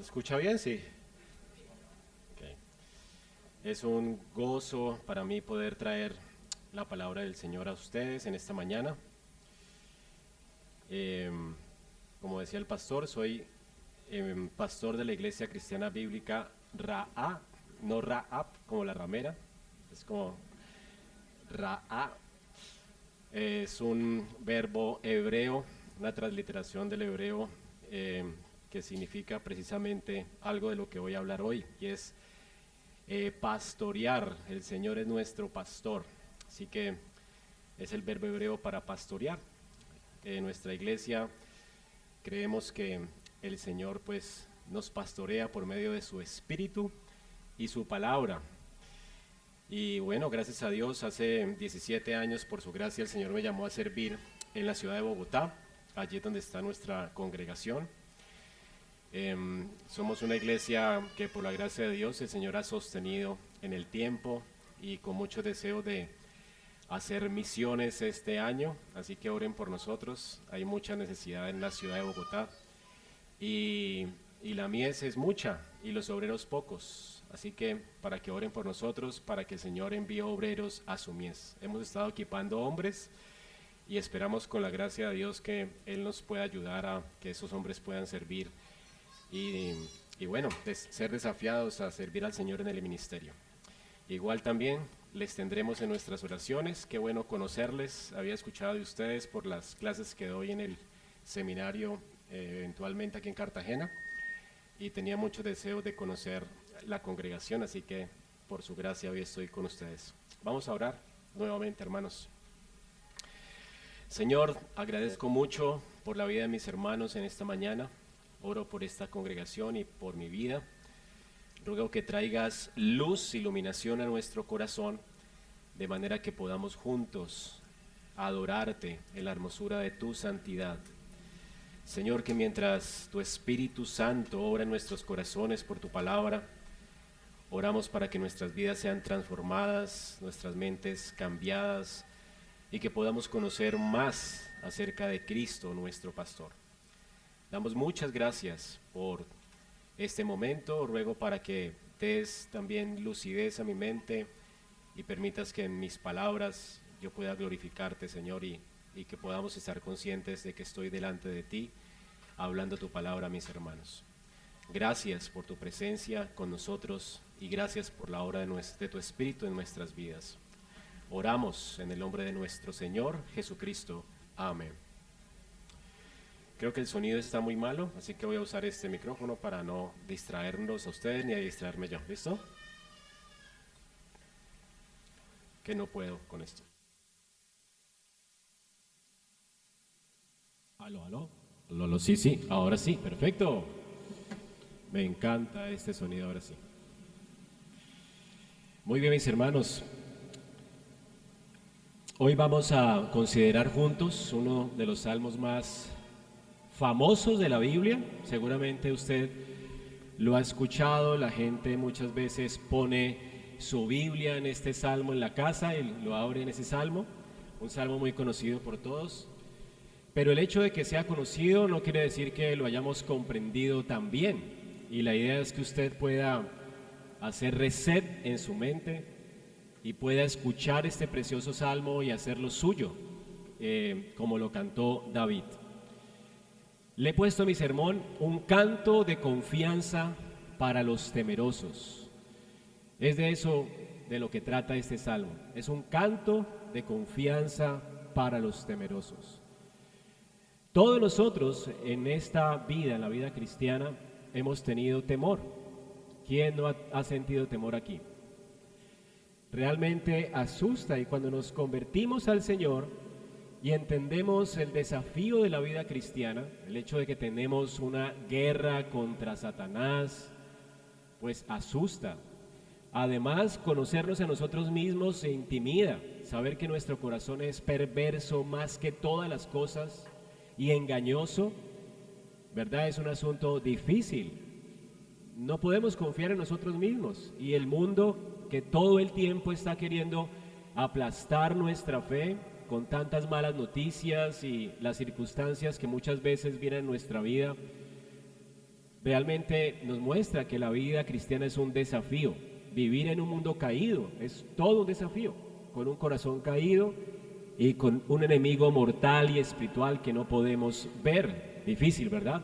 escucha bien? Sí. Ok. Es un gozo para mí poder traer la palabra del Señor a ustedes en esta mañana. Eh, Como decía el pastor, soy pastor de la Iglesia Cristiana Bíblica Ra'a, no Ra'ab como la ramera, es como Ra'a. Es un verbo hebreo, una transliteración del hebreo eh, que significa precisamente algo de lo que voy a hablar hoy, y es pastorear. El Señor es nuestro pastor, así que es el verbo hebreo para pastorear. En nuestra iglesia creemos que el Señor pues nos pastorea por medio de su espíritu y su palabra. Y bueno, gracias a Dios, hace 17 años por su gracia el Señor me llamó a servir en la ciudad de Bogotá, allí donde está nuestra congregación. Somos una iglesia que por la gracia de Dios el Señor ha sostenido en el tiempo y con mucho deseo de hacer misiones este año, así que oren por nosotros. Hay mucha necesidad en la ciudad de Bogotá y la mies es mucha y los obreros pocos, así que para que oren por nosotros, para que el Señor envíe obreros a su mies. Hemos estado equipando hombres y esperamos con la gracia de Dios que Él nos pueda ayudar a que esos hombres puedan servir y, y bueno, ser desafiados a servir al Señor en el ministerio. Igual también les tendremos en nuestras oraciones. Qué bueno conocerles. Había escuchado de ustedes por las clases que doy en el seminario, eventualmente aquí en Cartagena, y tenía mucho deseo de conocer la congregación, así que por su gracia hoy estoy con ustedes. Vamos a orar nuevamente, hermanos. Señor, agradezco mucho por la vida de mis hermanos en esta mañana. Oro por esta congregación y por mi vida. Ruego que traigas luz, iluminación a nuestro corazón, de manera que podamos juntos adorarte en la hermosura de tu santidad. Señor, que mientras tu Espíritu Santo obra en nuestros corazones por tu palabra, oramos para que nuestras vidas sean transformadas, nuestras mentes cambiadas y que podamos conocer más acerca de Cristo, nuestro pastor. Damos muchas gracias por este momento. Ruego para que des también lucidez a mi mente y permitas que en mis palabras yo pueda glorificarte, Señor, y que podamos estar conscientes de que estoy delante de ti hablando tu palabra a mis hermanos. Gracias por tu presencia con nosotros y gracias por la obra de tu Espíritu en nuestras vidas. Oramos en el nombre de nuestro Señor Jesucristo. Amén. Creo que el sonido está muy malo, así que voy a usar este micrófono para no distraernos a ustedes ni a distraerme yo. ¿Listo? Que no puedo con esto. Aló, aló. Aló, sí, sí, ahora sí, perfecto. Me encanta este sonido, ahora sí. Muy bien, mis hermanos. Hoy vamos a considerar juntos uno de los salmos más famosos de la Biblia. Seguramente usted lo ha escuchado. La gente muchas veces pone su Biblia en este salmo en la casa y lo abre en ese salmo. Un salmo muy conocido por todos. Pero el hecho de que sea conocido no quiere decir que lo hayamos comprendido tan bien. Y la idea es que usted pueda hacer reset en su mente y pueda escuchar este precioso salmo y hacerlo suyo, como lo cantó David. Le he puesto a mi sermón un canto de confianza para los temerosos. Es de eso de lo que trata este salmo. Es un canto de confianza para los temerosos. Todos nosotros en esta vida, en la vida cristiana, hemos tenido temor. ¿Quién no ha sentido temor aquí? Realmente asusta, y cuando nos convertimos al Señor y entendemos el desafío de la vida cristiana, el hecho de que tenemos una guerra contra Satanás, pues asusta. Además, conocernos a nosotros mismos se intimida, saber que nuestro corazón es perverso más que todas las cosas y engañoso, ¿verdad? Es un asunto difícil. No podemos confiar en nosotros mismos, y el mundo que todo el tiempo está queriendo aplastar nuestra fe con tantas malas noticias y las circunstancias que muchas veces vienen en nuestra vida, realmente nos muestra que la vida cristiana es un desafío. Vivir en un mundo caído es todo un desafío, con un corazón caído y con un enemigo mortal y espiritual que no podemos ver. Difícil, ¿verdad?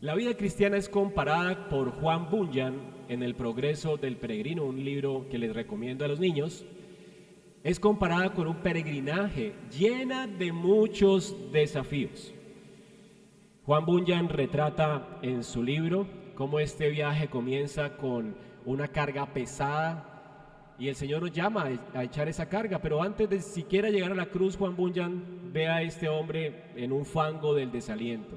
La vida cristiana es comparada por Juan Bunyan en El Progreso del Peregrino, un libro que les recomiendo a los niños. Es comparada con un peregrinaje llena de muchos desafíos. Juan Bunyan retrata en su libro cómo este viaje comienza con una carga pesada y el Señor nos llama a echar esa carga, pero antes de siquiera llegar a la cruz, Juan Bunyan ve a este hombre en un fango del desaliento.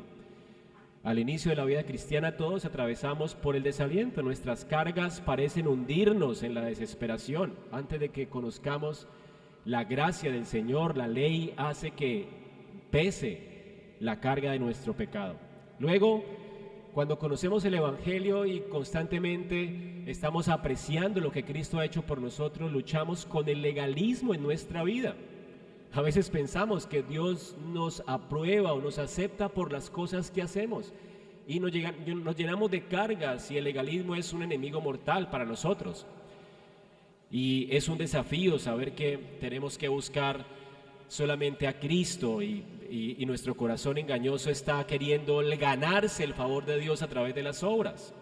Al inicio de la vida cristiana todos atravesamos por el desaliento, nuestras cargas parecen hundirnos en la desesperación. Antes de que conozcamos la gracia del Señor, la ley hace que pese la carga de nuestro pecado. Luego, cuando conocemos el Evangelio y constantemente estamos apreciando lo que Cristo ha hecho por nosotros, luchamos con el legalismo en nuestra vida. A veces pensamos que Dios nos aprueba o nos acepta por las cosas que hacemos y nos llenamos de cargas y el legalismo es un enemigo mortal para nosotros. Y es un desafío saber que tenemos que buscar solamente a Cristo y nuestro corazón engañoso está queriendo ganarse el favor de Dios a través de las obras.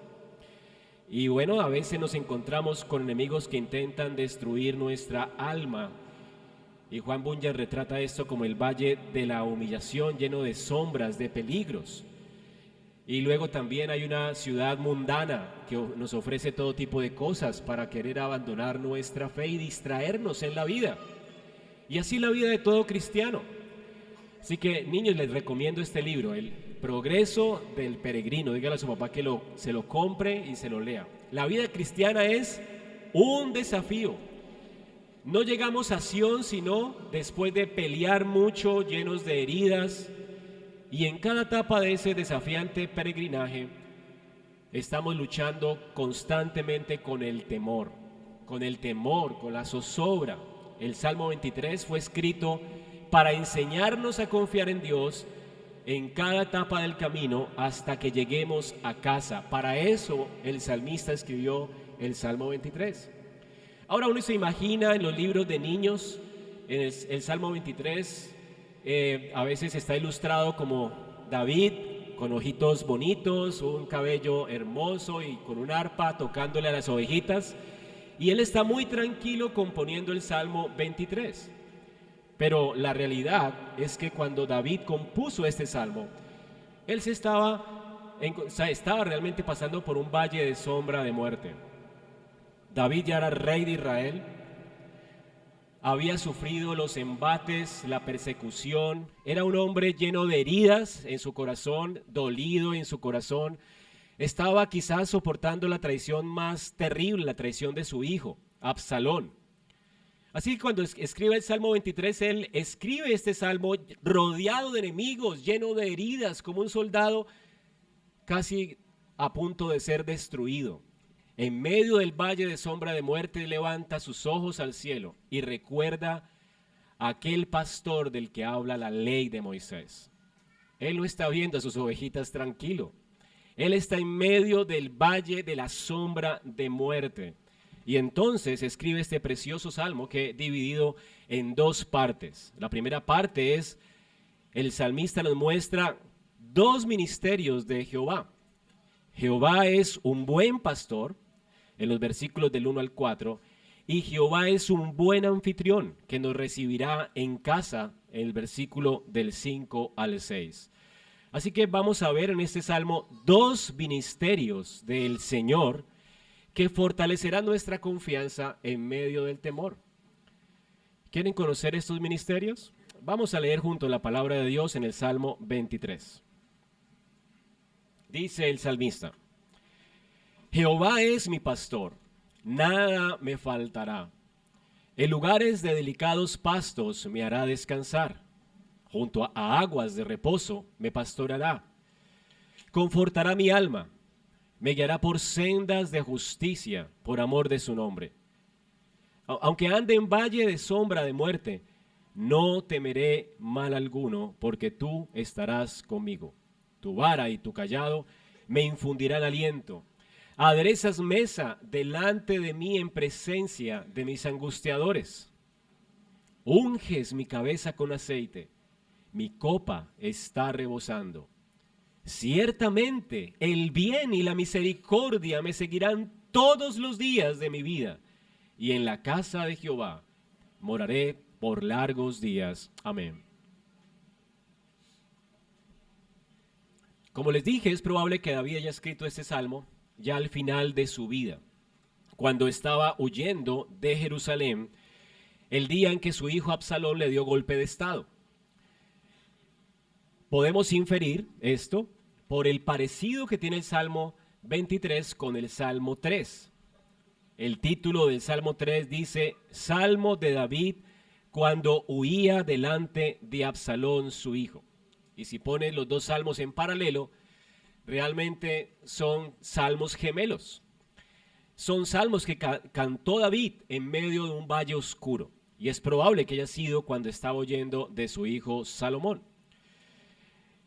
Y bueno, a veces nos encontramos con enemigos que intentan destruir nuestra alma. Y Juan Bunyan retrata esto como el valle de la humillación lleno de sombras, de peligros. Y luego también hay una ciudad mundana que nos ofrece todo tipo de cosas para querer abandonar nuestra fe y distraernos en la vida. Y así la vida de todo cristiano. Así que niños, les recomiendo este libro, El Progreso del Peregrino. Dígale a su papá que se lo compre y se lo lea. La vida cristiana es un desafío. No llegamos a Sión sino después de pelear mucho, llenos de heridas, y en cada etapa de ese desafiante peregrinaje estamos luchando constantemente con el temor, con la zozobra. El Salmo 23 fue escrito para enseñarnos a confiar en Dios en cada etapa del camino hasta que lleguemos a casa. Para eso el salmista escribió el Salmo 23. Ahora uno se imagina en los libros de niños, en el Salmo 23, a veces está ilustrado como David con ojitos bonitos, un cabello hermoso y con un arpa tocándole a las ovejitas, y él está muy tranquilo componiendo el Salmo 23. Pero la realidad es que cuando David compuso este salmo, él estaba realmente pasando por un valle de sombra de muerte. David ya era rey de Israel, había sufrido los embates, la persecución, era un hombre lleno de heridas en su corazón, dolido en su corazón, estaba quizás soportando la traición más terrible, la traición de su hijo, Absalón. Así que cuando escribe el Salmo 23, él escribe este salmo rodeado de enemigos, lleno de heridas, como un soldado casi a punto de ser destruido. En medio del valle de sombra de muerte levanta sus ojos al cielo y recuerda a aquel pastor del que habla la ley de Moisés. Él no está viendo a sus ovejitas tranquilo. Él está en medio del valle de la sombra de muerte. Y entonces escribe este precioso salmo que he dividido en dos partes. La primera parte es, el salmista nos muestra dos ministerios de Jehová. Jehová es un buen pastor, en los versículos del 1 al 4, y Jehová es un buen anfitrión que nos recibirá en casa, en el versículo del 5 al 6. Así que vamos a ver en este salmo dos ministerios del Señor que fortalecerán nuestra confianza en medio del temor. ¿Quieren conocer estos ministerios? Vamos a leer juntos la palabra de Dios en el Salmo 23. Dice el salmista: Jehová es mi pastor, nada me faltará. En lugares de delicados pastos me hará descansar. Junto a aguas de reposo me pastoreará. Confortará mi alma. Me guiará por sendas de justicia, por amor de su nombre. Aunque ande en valle de sombra de muerte, no temeré mal alguno, porque tú estarás conmigo. Tu vara y tu cayado me infundirán aliento. Aderezas mesa delante de mí en presencia de mis angustiadores. Unges mi cabeza con aceite, mi copa está rebosando. Ciertamente el bien y la misericordia me seguirán todos los días de mi vida, y en la casa de Jehová moraré por largos días. Amén. Como les dije, es probable que David haya escrito este salmo ya al final de su vida, cuando estaba huyendo de Jerusalén, el día en que su hijo Absalón le dio golpe de estado. Podemos inferir esto por el parecido que tiene el Salmo 23 con el Salmo 3. El título del Salmo 3 dice, Salmo de David cuando huía delante de Absalón su hijo. Y si pones los dos salmos en paralelo, realmente son salmos gemelos. Son salmos que cantó David en medio de un valle oscuro. Y es probable que haya sido cuando estaba huyendo de su hijo Salomón.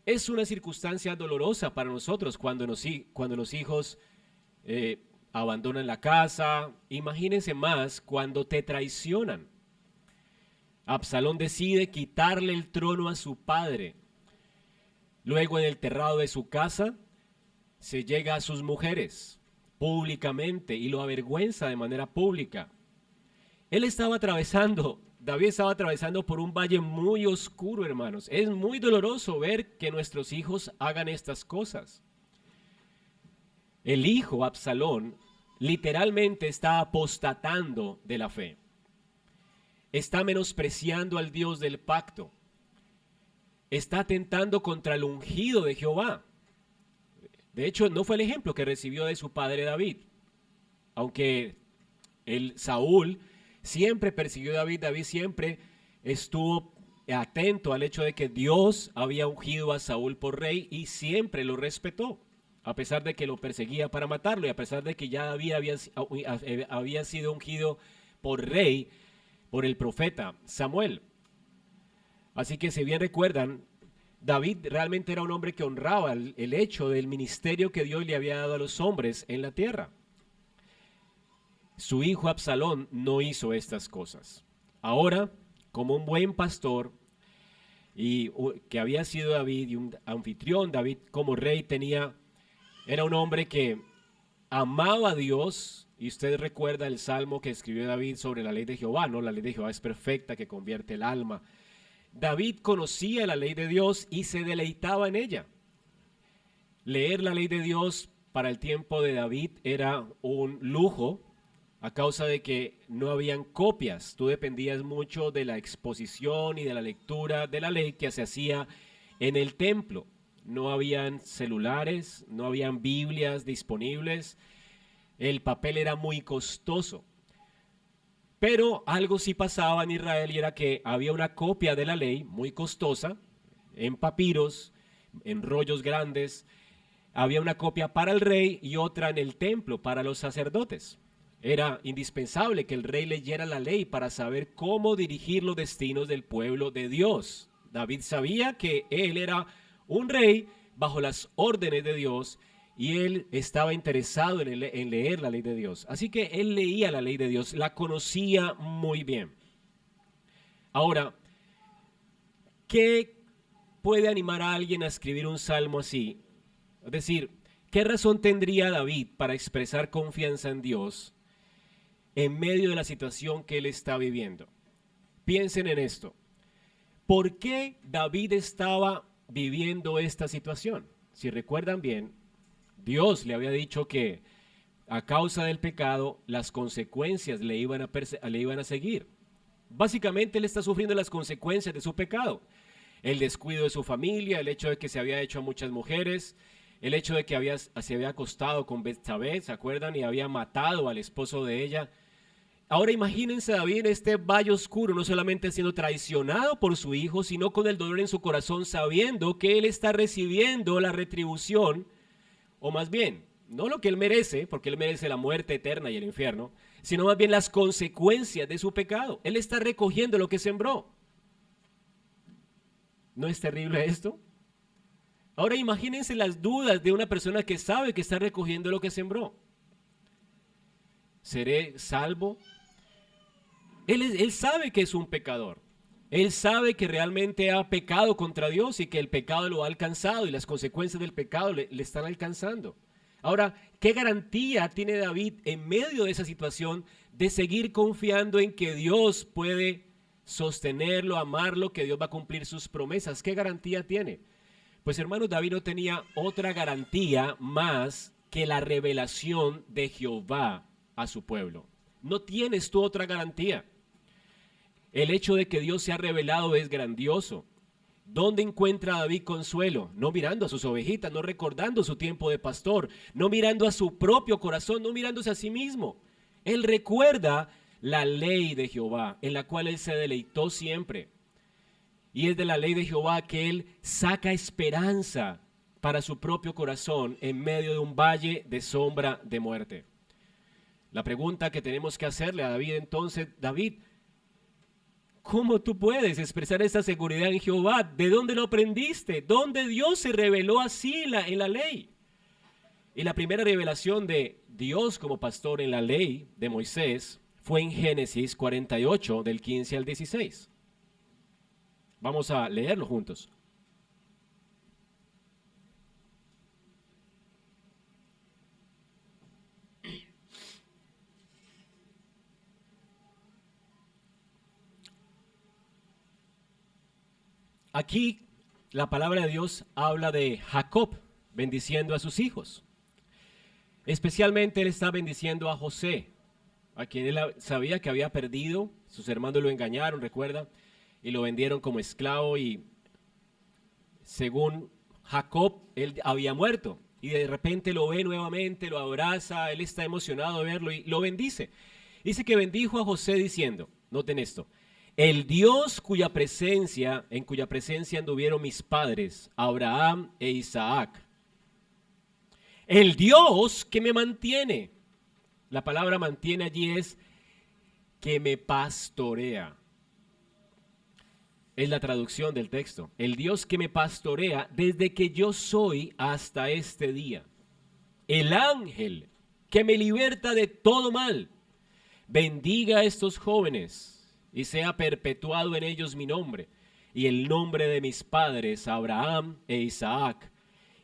Es una circunstancia dolorosa para nosotros cuando los hijos abandonan la casa. Imagínense más cuando te traicionan. Absalón decide quitarle el trono a su padre. Luego, en el terrado de su casa, se llega a sus mujeres públicamente y lo avergüenza de manera pública. David estaba atravesando por un valle muy oscuro, hermanos. Es muy doloroso ver que nuestros hijos hagan estas cosas. El hijo Absalón literalmente está apostatando de la fe. Está menospreciando al Dios del pacto. Está atentando contra el ungido de Jehová. De hecho, no fue el ejemplo que recibió de su padre David. Aunque Saúl siempre persiguió a David, David siempre estuvo atento al hecho de que Dios había ungido a Saúl por rey y siempre lo respetó, a pesar de que lo perseguía para matarlo y a pesar de que ya había sido ungido por rey por el profeta Samuel. Así que si bien recuerdan, David realmente era un hombre que honraba el hecho del ministerio que Dios le había dado a los hombres en la tierra. Su hijo Absalón no hizo estas cosas. Ahora, como un buen pastor, y que había sido David y un anfitrión, David como rey era un hombre que amaba a Dios. Y usted recuerda el salmo que escribió David sobre la ley de Jehová, ¿no? La ley de Jehová es perfecta, que convierte el alma. David conocía la ley de Dios y se deleitaba en ella. Leer la ley de Dios para el tiempo de David era un lujo a causa de que no habían copias. Tú dependías mucho de la exposición y de la lectura de la ley que se hacía en el templo. No habían celulares, no habían Biblias disponibles. El papel era muy costoso. Pero algo sí pasaba en Israel y era que había una copia de la ley muy costosa, en papiros, en rollos grandes. Había una copia para el rey y otra en el templo para los sacerdotes. Era indispensable que el rey leyera la ley para saber cómo dirigir los destinos del pueblo de Dios. David sabía que él era un rey bajo las órdenes de Dios y él estaba interesado en leer la ley de Dios. Así que él leía la ley de Dios, la conocía muy bien. Ahora, ¿qué puede animar a alguien a escribir un salmo así? Es decir, ¿qué razón tendría David para expresar confianza en Dios en medio de la situación que él está viviendo? Piensen en esto. ¿Por qué David estaba viviendo esta situación? Si recuerdan bien, Dios le había dicho que a causa del pecado las consecuencias le iban a seguir. Básicamente él está sufriendo las consecuencias de su pecado. El descuido de su familia, el hecho de que se había hecho a muchas mujeres, el hecho de que se había acostado con Betsabé, ¿se acuerdan? Y había matado al esposo de ella. Ahora imagínense a David en este valle oscuro, no solamente siendo traicionado por su hijo, sino con el dolor en su corazón, sabiendo que él está recibiendo la retribución, o más bien, no lo que él merece, porque él merece la muerte eterna y el infierno, sino más bien las consecuencias de su pecado. Él está recogiendo lo que sembró. ¿No es terrible esto? Ahora imagínense las dudas de una persona que sabe que está recogiendo lo que sembró. ¿Seré salvo? Él sabe que es un pecador. Él sabe que realmente ha pecado contra Dios y que el pecado lo ha alcanzado y las consecuencias del pecado le están alcanzando. Ahora, ¿qué garantía tiene David en medio de esa situación de seguir confiando en que Dios puede sostenerlo, amarlo, que Dios va a cumplir sus promesas? ¿Qué garantía tiene? Pues hermanos, David no tenía otra garantía más que la revelación de Jehová a su pueblo. No tienes tú otra garantía. El hecho de que Dios se ha revelado es grandioso. ¿Dónde encuentra David consuelo? No mirando a sus ovejitas, no recordando su tiempo de pastor, no mirando a su propio corazón, no mirándose a sí mismo. Él recuerda la ley de Jehová, en la cual él se deleitó siempre. Y es de la ley de Jehová que él saca esperanza para su propio corazón en medio de un valle de sombra de muerte. La pregunta que tenemos que hacerle a David entonces, David, ¿cómo tú puedes expresar esta seguridad en Jehová? ¿De dónde lo aprendiste? ¿Dónde Dios se reveló así en la ley? Y la primera revelación de Dios como pastor en la ley de Moisés fue en Génesis 48, del 15 al 16. Vamos a leerlo juntos. Aquí la palabra de Dios habla de Jacob bendiciendo a sus hijos. Especialmente él está bendiciendo a José, a quien él sabía que había perdido. Sus hermanos lo engañaron, recuerda, y lo vendieron como esclavo, y según Jacob, él había muerto. Y de repente lo ve nuevamente, lo abraza, él está emocionado de verlo y lo bendice. Dice que bendijo a José diciendo, noten esto, el Dios en cuya presencia anduvieron mis padres, Abraham e Isaac. El Dios que me mantiene. La palabra mantiene allí es que me pastorea. Es la traducción del texto. El Dios que me pastorea desde que yo soy hasta este día. El ángel que me liberta de todo mal. Bendiga a estos jóvenes y sea perpetuado en ellos mi nombre y el nombre de mis padres Abraham e Isaac,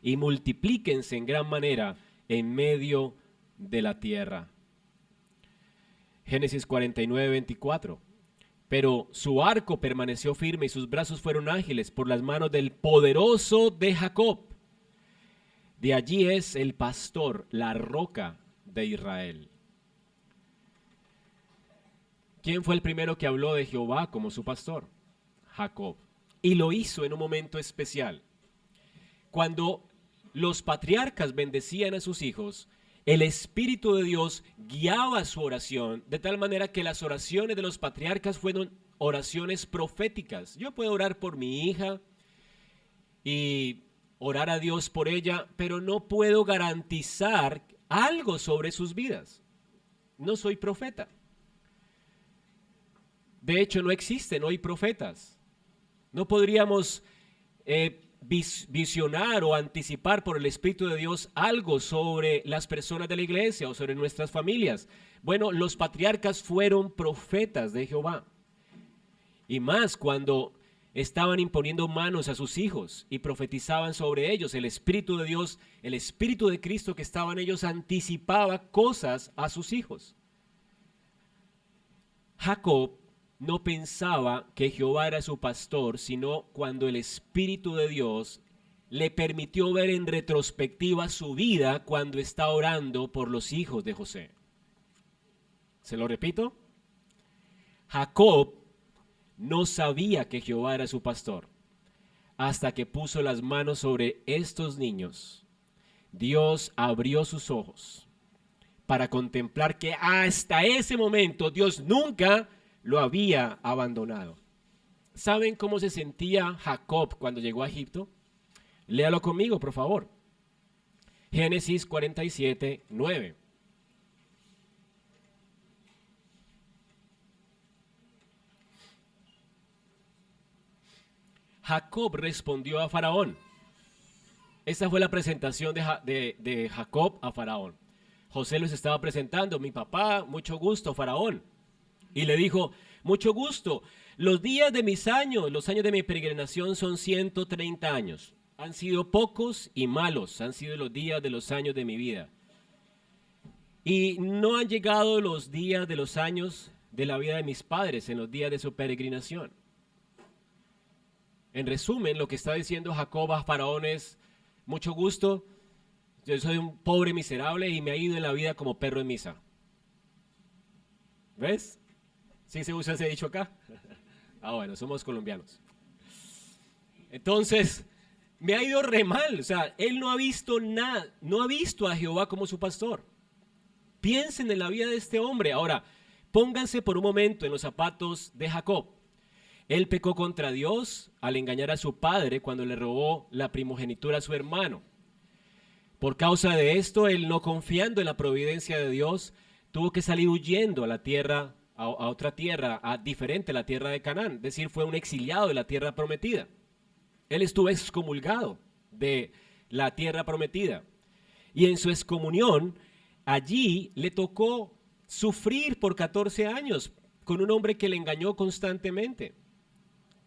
y multiplíquense en gran manera en medio de la tierra. Génesis 49, 24. Pero su arco permaneció firme y sus brazos fueron ágiles por las manos del poderoso de Jacob. De allí es el pastor, la roca de Israel. ¿Quién fue el primero que habló de Jehová como su pastor? Jacob. Y lo hizo en un momento especial. Cuando los patriarcas bendecían a sus hijos, el Espíritu de Dios guiaba su oración, de tal manera que las oraciones de los patriarcas fueron oraciones proféticas. Yo puedo orar por mi hija y orar a Dios por ella, pero no puedo garantizar algo sobre sus vidas. No soy profeta. De hecho, no existen hoy profetas. No podríamos visionar o anticipar por el Espíritu de Dios algo sobre las personas de la iglesia o sobre nuestras familias. Bueno, los patriarcas fueron profetas de Jehová. Y más cuando estaban imponiendo manos a sus hijos y profetizaban sobre ellos. El Espíritu de Dios, el Espíritu de Cristo que estaba en ellos anticipaba cosas a sus hijos. Jacob no pensaba que Jehová era su pastor, sino cuando el Espíritu de Dios le permitió ver en retrospectiva su vida cuando está orando por los hijos de José. ¿Se lo repito? Jacob no sabía que Jehová era su pastor hasta que puso las manos sobre estos niños. Dios abrió sus ojos para contemplar que hasta ese momento Dios nunca lo había abandonado. ¿Saben cómo se sentía Jacob cuando llegó a Egipto? Léalo conmigo, por favor. Génesis 47, 9. Jacob respondió a Faraón: Esta fue la presentación de Jacob a Faraón. José los estaba presentando: mi papá, mucho gusto, Faraón. Y le dijo: mucho gusto, los días de mis años, los años de mi peregrinación son 130 años. Han sido pocos y malos, han sido los días de los años de mi vida. Y no han llegado los días de los años de la vida de mis padres en los días de su peregrinación. En resumen, lo que está diciendo Jacob a Faraón es: mucho gusto, yo soy un pobre miserable y me ha ido en la vida como perro en misa. ¿Ves? ¿Sí se usa ese dicho acá? Ah, bueno, somos colombianos. Entonces, me ha ido re mal. O sea, él no ha visto nada, no ha visto a Jehová como su pastor. Piensen en la vida de este hombre. Ahora, pónganse por un momento en los zapatos de Jacob. Él pecó contra Dios al engañar a su padre cuando le robó la primogenitura a su hermano. Por causa de esto, él, no confiando en la providencia de Dios, tuvo que salir huyendo a la tierra, a otra tierra, diferente a la tierra de Canaán. Es decir, fue un exiliado de la tierra prometida. Él estuvo excomulgado de la tierra prometida. Y en su excomunión, allí le tocó sufrir por 14 años con un hombre que le engañó constantemente.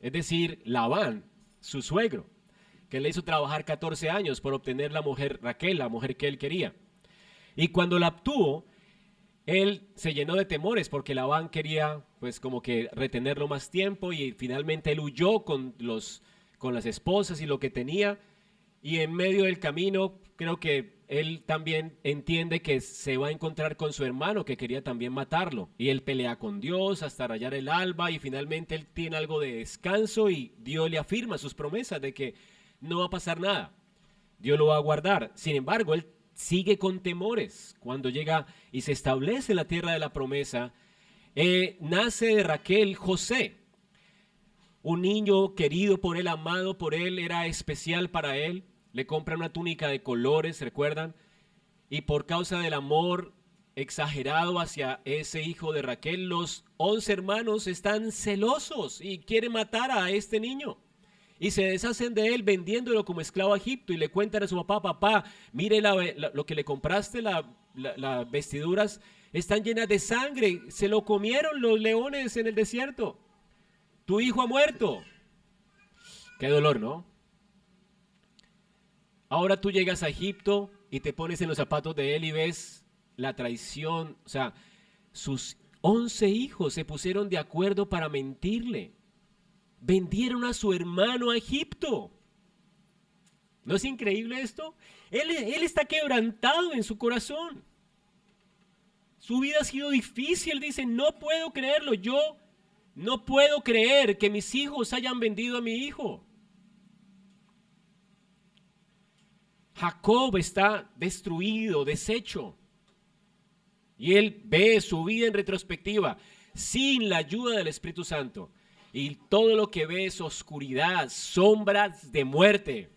Es decir, Labán, su suegro, que le hizo trabajar 14 años por obtener la mujer Raquel, la mujer que él quería. Y cuando la obtuvo, él se llenó de temores porque Labán quería pues como que retenerlo más tiempo, y finalmente él huyó con las esposas y lo que tenía, y en medio del camino creo que él también entiende que se va a encontrar con su hermano que quería también matarlo, y él pelea con Dios hasta rayar el alba, y finalmente él tiene algo de descanso y Dios le afirma sus promesas de que no va a pasar nada, Dios lo va a guardar. Sin embargo, él sigue con temores. Cuando llega y se establece en la tierra de la promesa, nace de Raquel José, un niño querido por él, amado por él, era especial para él. Le compra una túnica de colores, ¿recuerdan? Y por causa del amor exagerado hacia ese hijo de Raquel, los 11 hermanos están celosos y quieren matar a este niño. Y se deshacen de él vendiéndolo como esclavo a Egipto, y le cuentan a su papá: papá, mire lo que le compraste, las vestiduras están llenas de sangre, se lo comieron los leones en el desierto, tu hijo ha muerto. Qué dolor, ¿no? Ahora tú llegas a Egipto y te pones en los zapatos de él y ves la traición. O sea, sus 11 hijos se pusieron de acuerdo para mentirle. Vendieron a su hermano a Egipto. ¿No es increíble esto? Él está quebrantado en su corazón. Su vida ha sido difícil. Dice: no puedo creerlo. Yo no puedo creer que mis hijos hayan vendido a mi hijo. Jacob está destruido, deshecho. Y él ve su vida en retrospectiva, sin la ayuda del Espíritu Santo. Y todo lo que ve es oscuridad, sombras de muerte,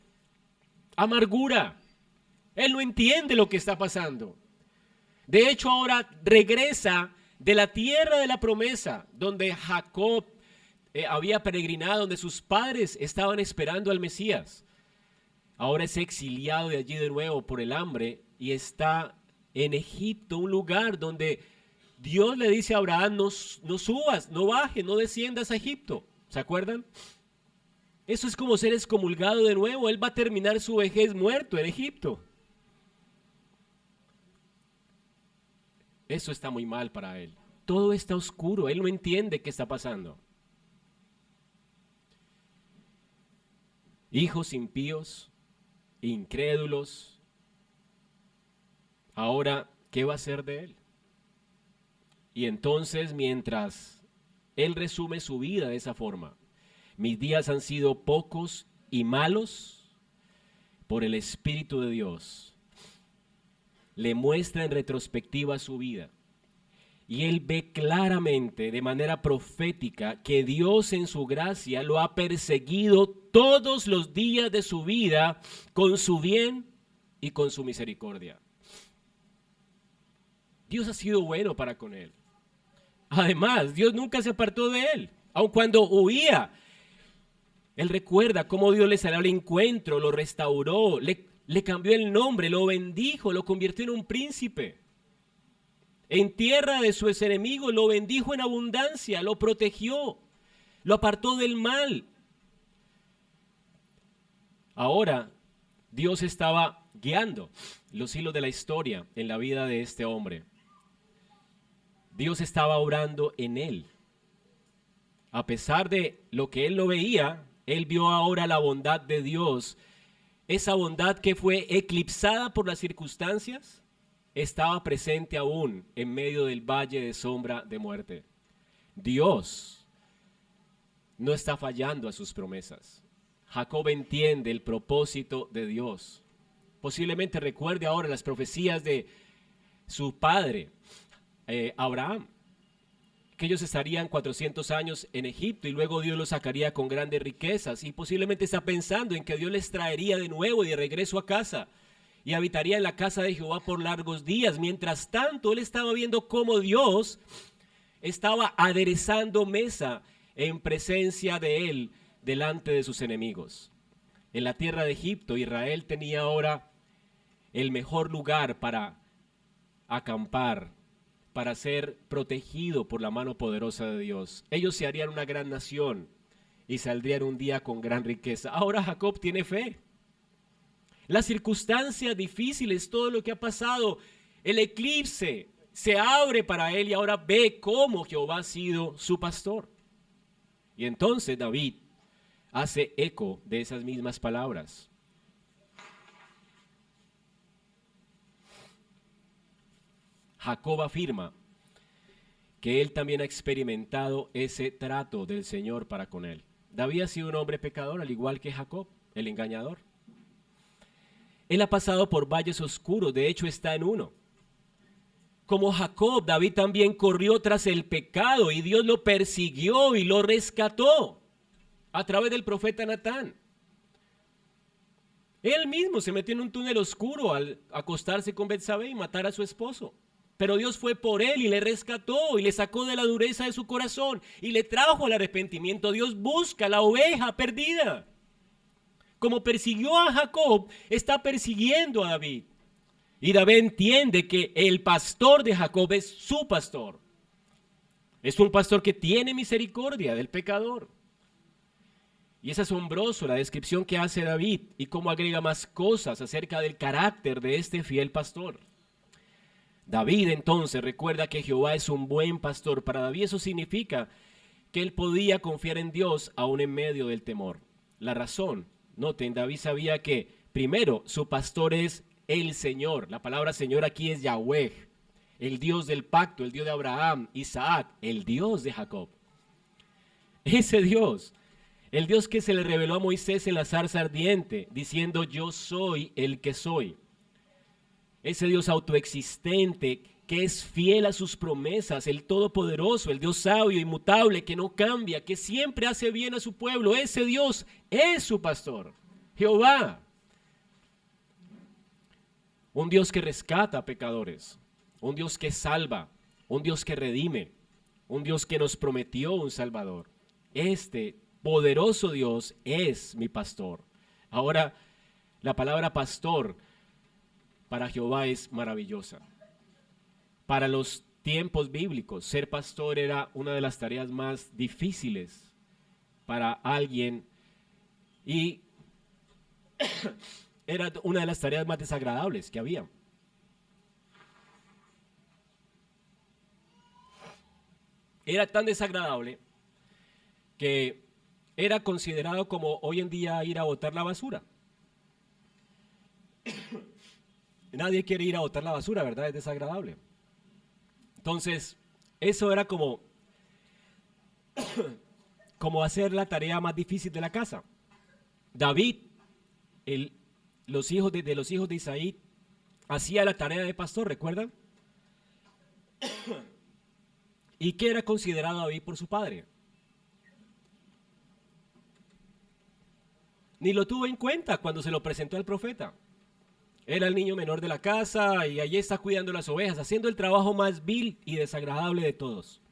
amargura. Él no entiende lo que está pasando. De hecho, ahora regresa de la tierra de la promesa, donde Jacob había peregrinado, donde sus padres estaban esperando al Mesías. Ahora es exiliado de allí de nuevo por el hambre y está en Egipto, un lugar donde Dios le dice a Abraham: no subas, no bajes, no desciendas a Egipto. ¿Se acuerdan? Eso es como ser excomulgado de nuevo. Él va a terminar su vejez muerto en Egipto. Eso está muy mal para él. Todo está oscuro. Él no entiende qué está pasando. Hijos impíos, incrédulos. Ahora, ¿qué va a hacer de él? Y entonces, mientras él resume su vida de esa forma: mis días han sido pocos y malos, por el Espíritu de Dios le muestra en retrospectiva su vida. Y él ve claramente, de manera profética, que Dios en su gracia lo ha perseguido todos los días de su vida con su bien y con su misericordia. Dios ha sido bueno para con él. Además, Dios nunca se apartó de él, aun cuando huía. Él recuerda cómo Dios le salió al encuentro, lo restauró, le cambió el nombre, lo bendijo, lo convirtió en un príncipe. En tierra de sus enemigos lo bendijo en abundancia, lo protegió, lo apartó del mal. Ahora, Dios estaba guiando los hilos de la historia en la vida de este hombre. Dios estaba obrando en él. A pesar de lo que él no veía, él vio ahora la bondad de Dios. Esa bondad que fue eclipsada por las circunstancias, estaba presente aún en medio del valle de sombra de muerte. Dios no está fallando a sus promesas. Jacob entiende el propósito de Dios. Posiblemente recuerde ahora las profecías de su padre, Abraham, que ellos estarían 400 años en Egipto y luego Dios los sacaría con grandes riquezas, y posiblemente está pensando en que Dios les traería de nuevo y de regreso a casa y habitaría en la casa de Jehová por largos días. Mientras tanto, él estaba viendo cómo Dios estaba aderezando mesa en presencia de él delante de sus enemigos. En la tierra de Egipto, Israel tenía ahora el mejor lugar para acampar, para ser protegido por la mano poderosa de Dios. Ellos se harían una gran nación y saldrían un día con gran riqueza. Ahora Jacob tiene fe. Las circunstancias difíciles, todo lo que ha pasado, el eclipse se abre para él y ahora ve cómo Jehová ha sido su pastor. Y entonces David hace eco de esas mismas palabras. Jacob afirma que él también ha experimentado ese trato del Señor para con él. David ha sido un hombre pecador, al igual que Jacob, el engañador. Él ha pasado por valles oscuros, de hecho está en uno. Como Jacob, David también corrió tras el pecado y Dios lo persiguió y lo rescató a través del profeta Natán. Él mismo se metió en un túnel oscuro al acostarse con Betsabé y matar a su esposo. Pero Dios fue por él y le rescató y le sacó de la dureza de su corazón y le trajo al arrepentimiento. Dios busca la oveja perdida. Como persiguió a Jacob, está persiguiendo a David. Y David entiende que el pastor de Jacob es su pastor. Es un pastor que tiene misericordia del pecador. Y es asombroso la descripción que hace David y cómo agrega más cosas acerca del carácter de este fiel pastor. David entonces recuerda que Jehová es un buen pastor. Para David eso significa que él podía confiar en Dios aún en medio del temor. La razón, noten, David sabía que primero su pastor es el Señor. La palabra Señor aquí es Yahweh, el Dios del pacto, el Dios de Abraham, Isaac, el Dios de Jacob. Ese Dios, el Dios que se le reveló a Moisés en la zarza ardiente, diciendo yo soy el que soy. Ese Dios autoexistente que es fiel a sus promesas, el Todopoderoso, el Dios sabio, inmutable, que no cambia, que siempre hace bien a su pueblo. Ese Dios es su pastor, Jehová. Un Dios que rescata a pecadores, un Dios que salva, un Dios que redime, un Dios que nos prometió un Salvador. Este poderoso Dios es mi pastor. Ahora, la palabra pastor para Jehová es maravillosa. Para los tiempos bíblicos, ser pastor era una de las tareas más difíciles para alguien y era una de las tareas más desagradables que había. Era tan desagradable que era considerado como hoy en día ir a botar la basura. Nadie quiere ir a botar la basura, ¿verdad? Es desagradable. Entonces, eso era como hacer la tarea más difícil de la casa. David, los hijos de Isaí, hacía la tarea de pastor, ¿recuerdan? ¿Y qué era considerado David por su padre? Ni lo tuvo en cuenta cuando se lo presentó al profeta. Era el niño menor de la casa y allí está cuidando las ovejas, haciendo el trabajo más vil y desagradable de todos.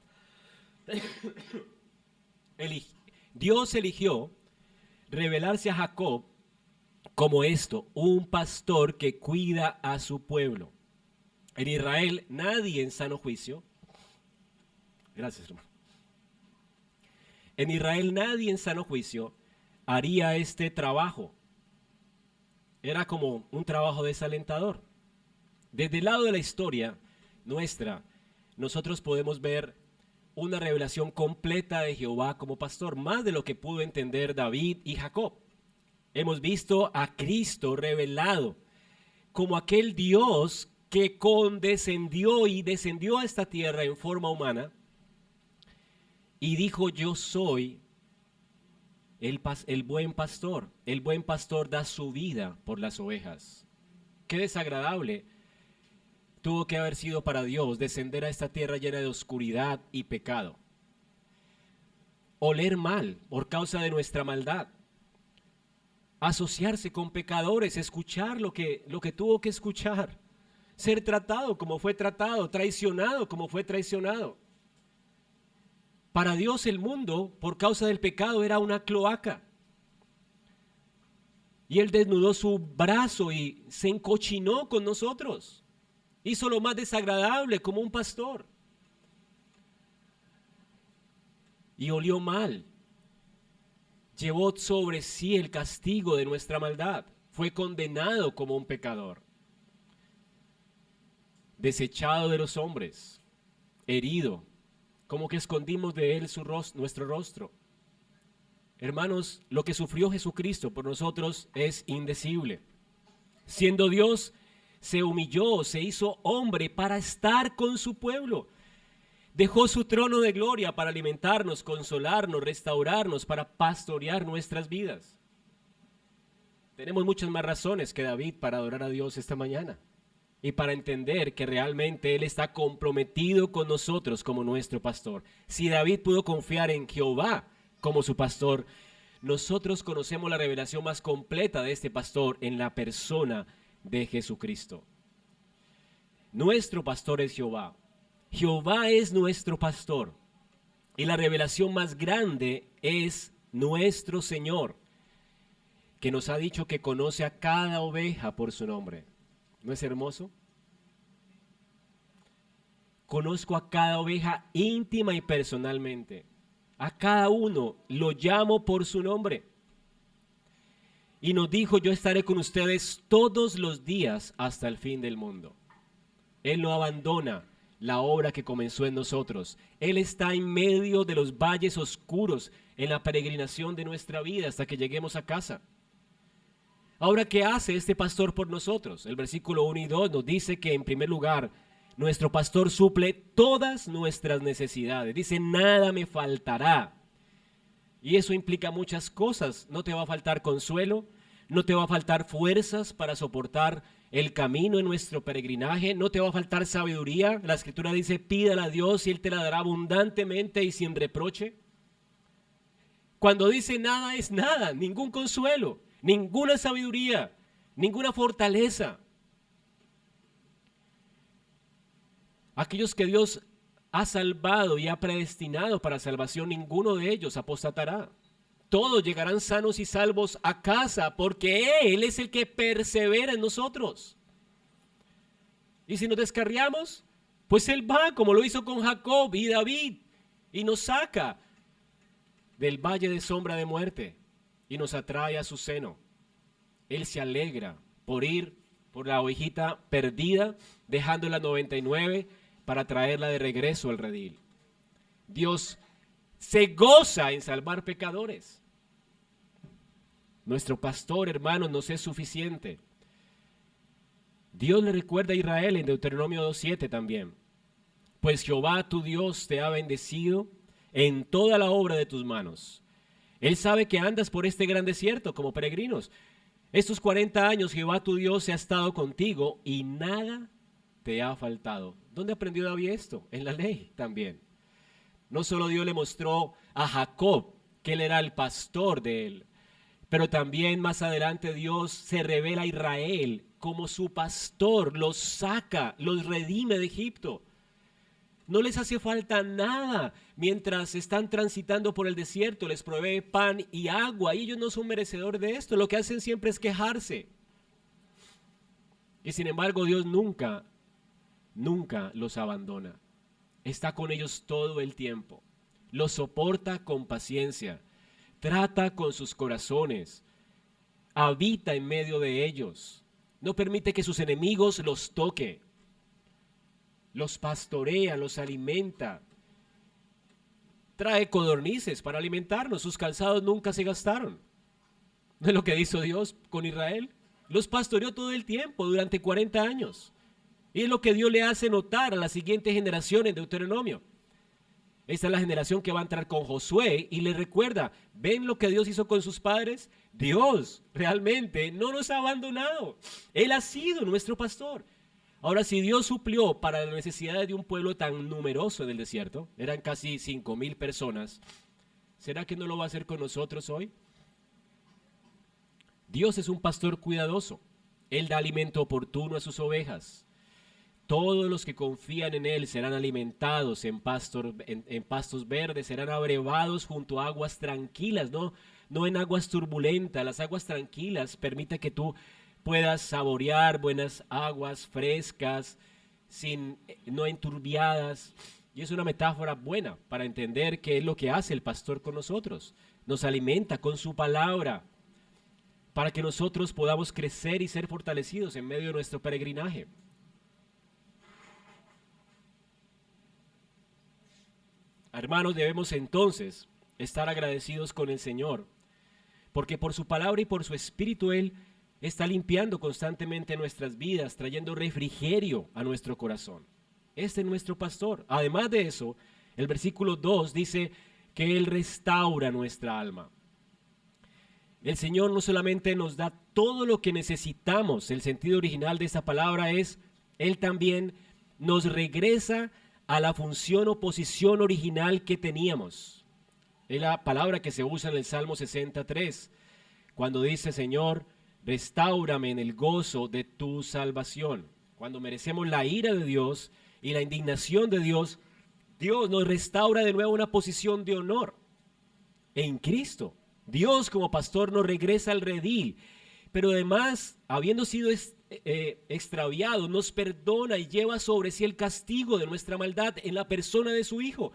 Dios eligió revelarse a Jacob como esto, un pastor que cuida a su pueblo. En Israel nadie en sano juicio, gracias hermano, en Israel nadie en sano juicio haría este trabajo. Era como un trabajo desalentador. Desde el lado de la historia nuestra, nosotros podemos ver una revelación completa de Jehová como pastor, más de lo que pudo entender David y Jacob. Hemos visto a Cristo revelado como aquel Dios que condescendió y descendió a esta tierra en forma humana y dijo: yo soy el buen pastor. El buen pastor da su vida por las ovejas. Qué desagradable tuvo que haber sido para Dios descender a esta tierra llena de oscuridad y pecado. Oler mal por causa de nuestra maldad. Asociarse con pecadores, escuchar lo que tuvo que escuchar. Ser tratado como fue tratado, traicionado como fue traicionado. Para Dios el mundo, por causa del pecado, era una cloaca. Y Él desnudó su brazo y se encochinó con nosotros. Hizo lo más desagradable como un pastor. Y olió mal. Llevó sobre sí el castigo de nuestra maldad. Fue condenado como un pecador. Desechado de los hombres. Herido. Como que escondimos de Él nuestro rostro. Hermanos, lo que sufrió Jesucristo por nosotros es indecible. Siendo Dios, se humilló, se hizo hombre para estar con su pueblo. Dejó su trono de gloria para alimentarnos, consolarnos, restaurarnos, para pastorear nuestras vidas. Tenemos muchas más razones que David para adorar a Dios esta mañana y para entender que realmente Él está comprometido con nosotros como nuestro pastor. Si David pudo confiar en Jehová como su pastor, nosotros conocemos la revelación más completa de este pastor en la persona de Jesucristo. Nuestro pastor es Jehová. Jehová es nuestro pastor. Y la revelación más grande es nuestro Señor, que nos ha dicho que conoce a cada oveja por su nombre. ¿No es hermoso? Conozco a cada oveja íntima y personalmente. A cada uno lo llamo por su nombre. Y nos dijo: yo estaré con ustedes todos los días hasta el fin del mundo. Él no abandona la obra que comenzó en nosotros. Él está en medio de los valles oscuros en la peregrinación de nuestra vida hasta que lleguemos a casa. Ahora, ¿qué hace este pastor por nosotros? El versículo 1 y 2 nos dice que en primer lugar, nuestro pastor suple todas nuestras necesidades. Dice: nada me faltará. Y eso implica muchas cosas. No te va a faltar consuelo, no te va a faltar fuerzas para soportar el camino en nuestro peregrinaje, no te va a faltar sabiduría. La Escritura dice: pídala a Dios y Él te la dará abundantemente y sin reproche. Cuando dice nada es nada, ningún consuelo, ninguna sabiduría, ninguna fortaleza. Aquellos que Dios ha salvado y ha predestinado para salvación, ninguno de ellos apostatará. Todos llegarán sanos y salvos a casa, porque Él es el que persevera en nosotros. Y si nos descarriamos, pues Él va, como lo hizo con Jacob y David, y nos saca del valle de sombra de muerte y nos atrae a su seno. Él se alegra por ir por la ovejita perdida, dejando la 99 para traerla de regreso al redil. Dios se goza en salvar pecadores. Nuestro pastor, hermanos, nos es suficiente. Dios le recuerda a Israel en Deuteronomio 2:7 también: pues Jehová tu Dios te ha bendecido en toda la obra de tus manos. Él sabe que andas por este gran desierto como peregrinos. Estos 40 años Jehová tu Dios ha estado contigo y nada te ha faltado. ¿Dónde aprendió David esto? En la ley también. No solo Dios le mostró a Jacob que él era el pastor de él, pero también más adelante Dios se revela a Israel como su pastor, los saca, los redime de Egipto. No les hace falta nada mientras están transitando por el desierto. Les provee pan y agua y ellos no son merecedores de esto. Lo que hacen siempre es quejarse. Y sin embargo, Dios nunca los abandona. Está con ellos todo el tiempo. Los soporta con paciencia. Trata con sus corazones. Habita en medio de ellos. No permite que sus enemigos los toque. Los pastorea, los alimenta. Trae codornices para alimentarnos. Sus calzados nunca se gastaron. ¿No es lo que hizo Dios con Israel? Los pastoreó todo el tiempo, durante 40 años. Y es lo que Dios le hace notar a la siguiente generación en Deuteronomio. Esta es la generación que va a entrar con Josué y le recuerda, ¿ven lo que Dios hizo con sus padres? Dios realmente no nos ha abandonado. Él ha sido nuestro pastor. Ahora, si Dios suplió para las necesidades de un pueblo tan numeroso en el desierto, eran casi 5,000 personas, ¿será que no lo va a hacer con nosotros hoy? Dios es un pastor cuidadoso. Él da alimento oportuno a sus ovejas. Todos los que confían en Él serán alimentados en pastos verdes, serán abrevados junto a aguas tranquilas, no en aguas turbulentas. Las aguas tranquilas permiten que tú puedas saborear buenas aguas frescas, no enturbiadas. Y es una metáfora buena para entender qué es lo que hace el pastor con nosotros. Nos alimenta con su palabra para que nosotros podamos crecer y ser fortalecidos en medio de nuestro peregrinaje. Hermanos, debemos entonces estar agradecidos con el Señor, porque por su palabra y por su Espíritu Él está limpiando constantemente nuestras vidas, trayendo refrigerio a nuestro corazón. Este es nuestro pastor. Además de eso, el versículo 2 dice que Él restaura nuestra alma. El Señor no solamente nos da todo lo que necesitamos, el sentido original de esta palabra es, Él también nos regresa a la función o posición original que teníamos. Es la palabra que se usa en el Salmo 63, cuando dice, Señor, restáurame en el gozo de tu salvación. Cuando merecemos la ira de Dios y la indignación de Dios, Dios nos restaura de nuevo a una posición de honor en Cristo. Dios como pastor nos regresa al redil, pero además, habiendo sido extraviado, nos perdona y lleva sobre sí el castigo de nuestra maldad en la persona de su Hijo.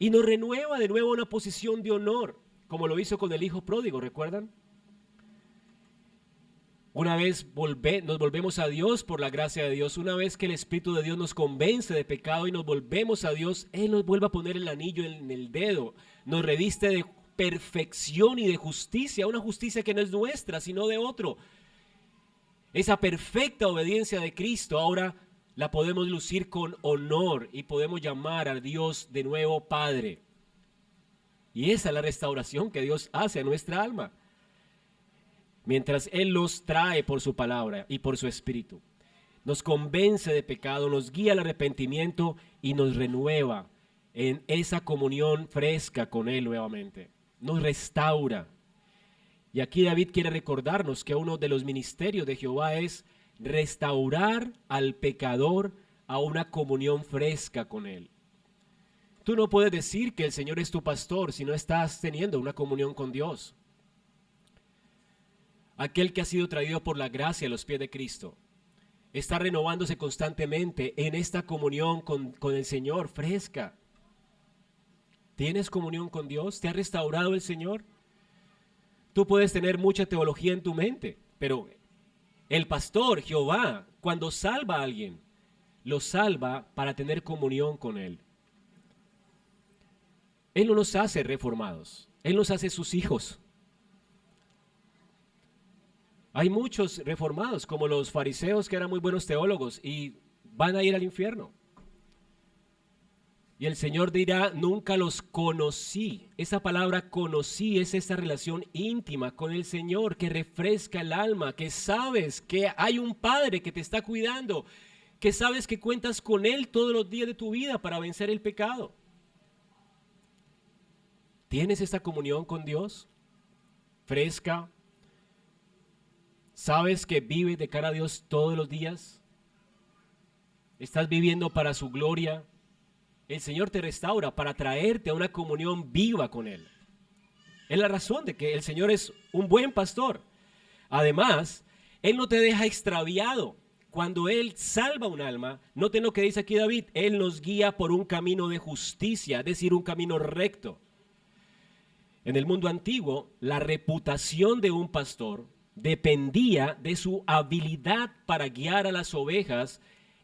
Y nos renueva de nuevo una posición de honor, como lo hizo con el Hijo pródigo, ¿recuerdan? Una vez nos volvemos a Dios por la gracia de Dios, una vez que el Espíritu de Dios nos convence de pecado y nos volvemos a Dios, Él nos vuelve a poner el anillo en el dedo, nos reviste de perfección y de justicia, una justicia que no es nuestra, sino de otro. Esa perfecta obediencia de Cristo ahora la podemos lucir con honor y podemos llamar a Dios de nuevo Padre. Y esa es la restauración que Dios hace a nuestra alma, mientras Él los trae por su palabra y por su Espíritu. Nos convence de pecado, nos guía al arrepentimiento y nos renueva en esa comunión fresca con Él nuevamente. Nos restaura. Y aquí David quiere recordarnos que uno de los ministerios de Jehová es restaurar al pecador a una comunión fresca con Él. Tú no puedes decir que el Señor es tu pastor si no estás teniendo una comunión con Dios. Aquel que ha sido traído por la gracia a los pies de Cristo está renovándose constantemente en esta comunión con el Señor fresca. ¿Tienes comunión con Dios? ¿Te ha restaurado el Señor? Tú puedes tener mucha teología en tu mente, pero el pastor, Jehová, cuando salva a alguien, lo salva para tener comunión con Él. Él no nos hace reformados, Él nos hace sus hijos. Hay muchos reformados, como los fariseos que eran muy buenos teólogos y van a ir al infierno. Y el Señor dirá, nunca los conocí. Esa palabra conocí es esa relación íntima con el Señor que refresca el alma, que sabes que hay un Padre que te está cuidando, que sabes que cuentas con Él todos los días de tu vida para vencer el pecado. ¿Tienes esta comunión con Dios? Fresca. ¿Sabes que vives de cara a Dios todos los días? ¿Estás viviendo para su gloria? El Señor te restaura para traerte a una comunión viva con Él. Es la razón de que el Señor es un buen pastor. Además, Él no te deja extraviado. Cuando Él salva un alma, noten lo que dice aquí David, Él nos guía por un camino de justicia, es decir, un camino recto. En el mundo antiguo, la reputación de un pastor dependía de su habilidad para guiar a las ovejas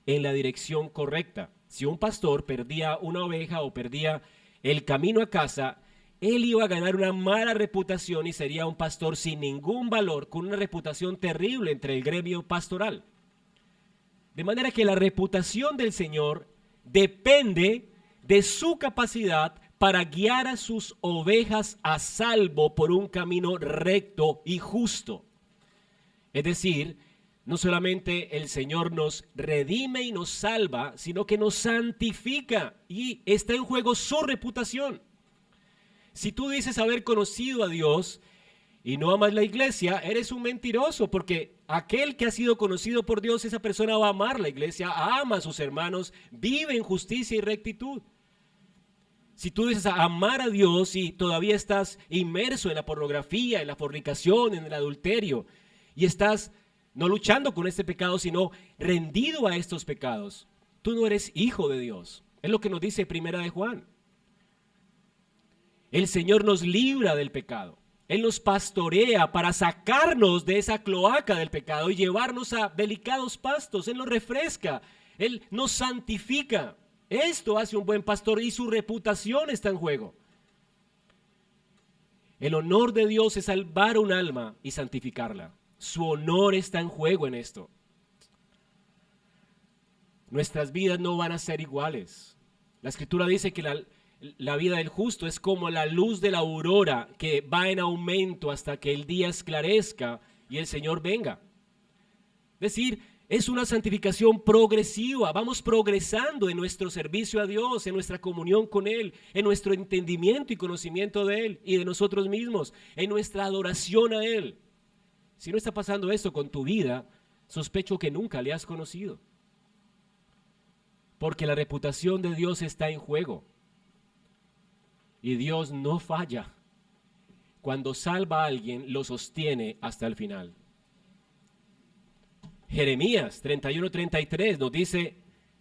en la dirección correcta. Si un pastor perdía una oveja o perdía el camino a casa, él iba a ganar una mala reputación y sería un pastor sin ningún valor, con una reputación terrible entre el gremio pastoral. De manera que la reputación del Señor depende de su capacidad para guiar a sus ovejas a salvo por un camino recto y justo. Es decir, no solamente el Señor nos redime y nos salva, sino que nos santifica y está en juego su reputación. Si tú dices haber conocido a Dios y no amas la iglesia, eres un mentiroso, porque aquel que ha sido conocido por Dios, esa persona va a amar la iglesia, ama a sus hermanos, vive en justicia y rectitud. Si tú dices amar a Dios y todavía estás inmerso en la pornografía, en la fornicación, en el adulterio, y estás no luchando con este pecado, sino rendido a estos pecados, tú no eres hijo de Dios. Es lo que nos dice Primera de Juan. El Señor nos libra del pecado. Él nos pastorea para sacarnos de esa cloaca del pecado y llevarnos a delicados pastos. Él nos refresca, Él nos santifica. Esto hace un buen pastor y su reputación está en juego. El honor de Dios es salvar un alma y santificarla. Su honor está en juego en esto. Nuestras vidas no van a ser iguales. La Escritura dice que la vida del justo es como la luz de la aurora que va en aumento hasta que el día esclarezca y el Señor venga. Es decir, es una santificación progresiva. Vamos progresando en nuestro servicio a Dios, en nuestra comunión con Él, en nuestro entendimiento y conocimiento de Él y de nosotros mismos, en nuestra adoración a Él. Si no está pasando esto con tu vida, sospecho que nunca le has conocido. Porque la reputación de Dios está en juego. Y Dios no falla. Cuando salva a alguien, lo sostiene hasta el final. Jeremías 31:33 nos dice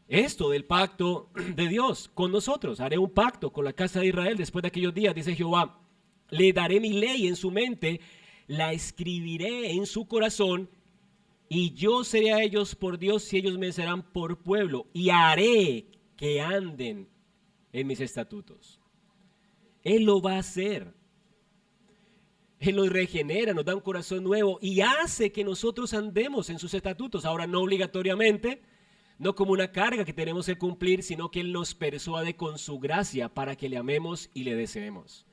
esto del pacto de Dios con nosotros. Haré un pacto con la casa de Israel después de aquellos días, dice Jehová. Le daré mi ley en su mente, la escribiré en su corazón, y yo seré a ellos por Dios y ellos me serán por pueblo, y haré que anden en mis estatutos. Él lo va a hacer. Él nos regenera, nos da un corazón nuevo y hace que nosotros andemos en sus estatutos. Ahora, no obligatoriamente, no como una carga que tenemos que cumplir, sino que Él nos persuade con su gracia para que le amemos y le deseemos.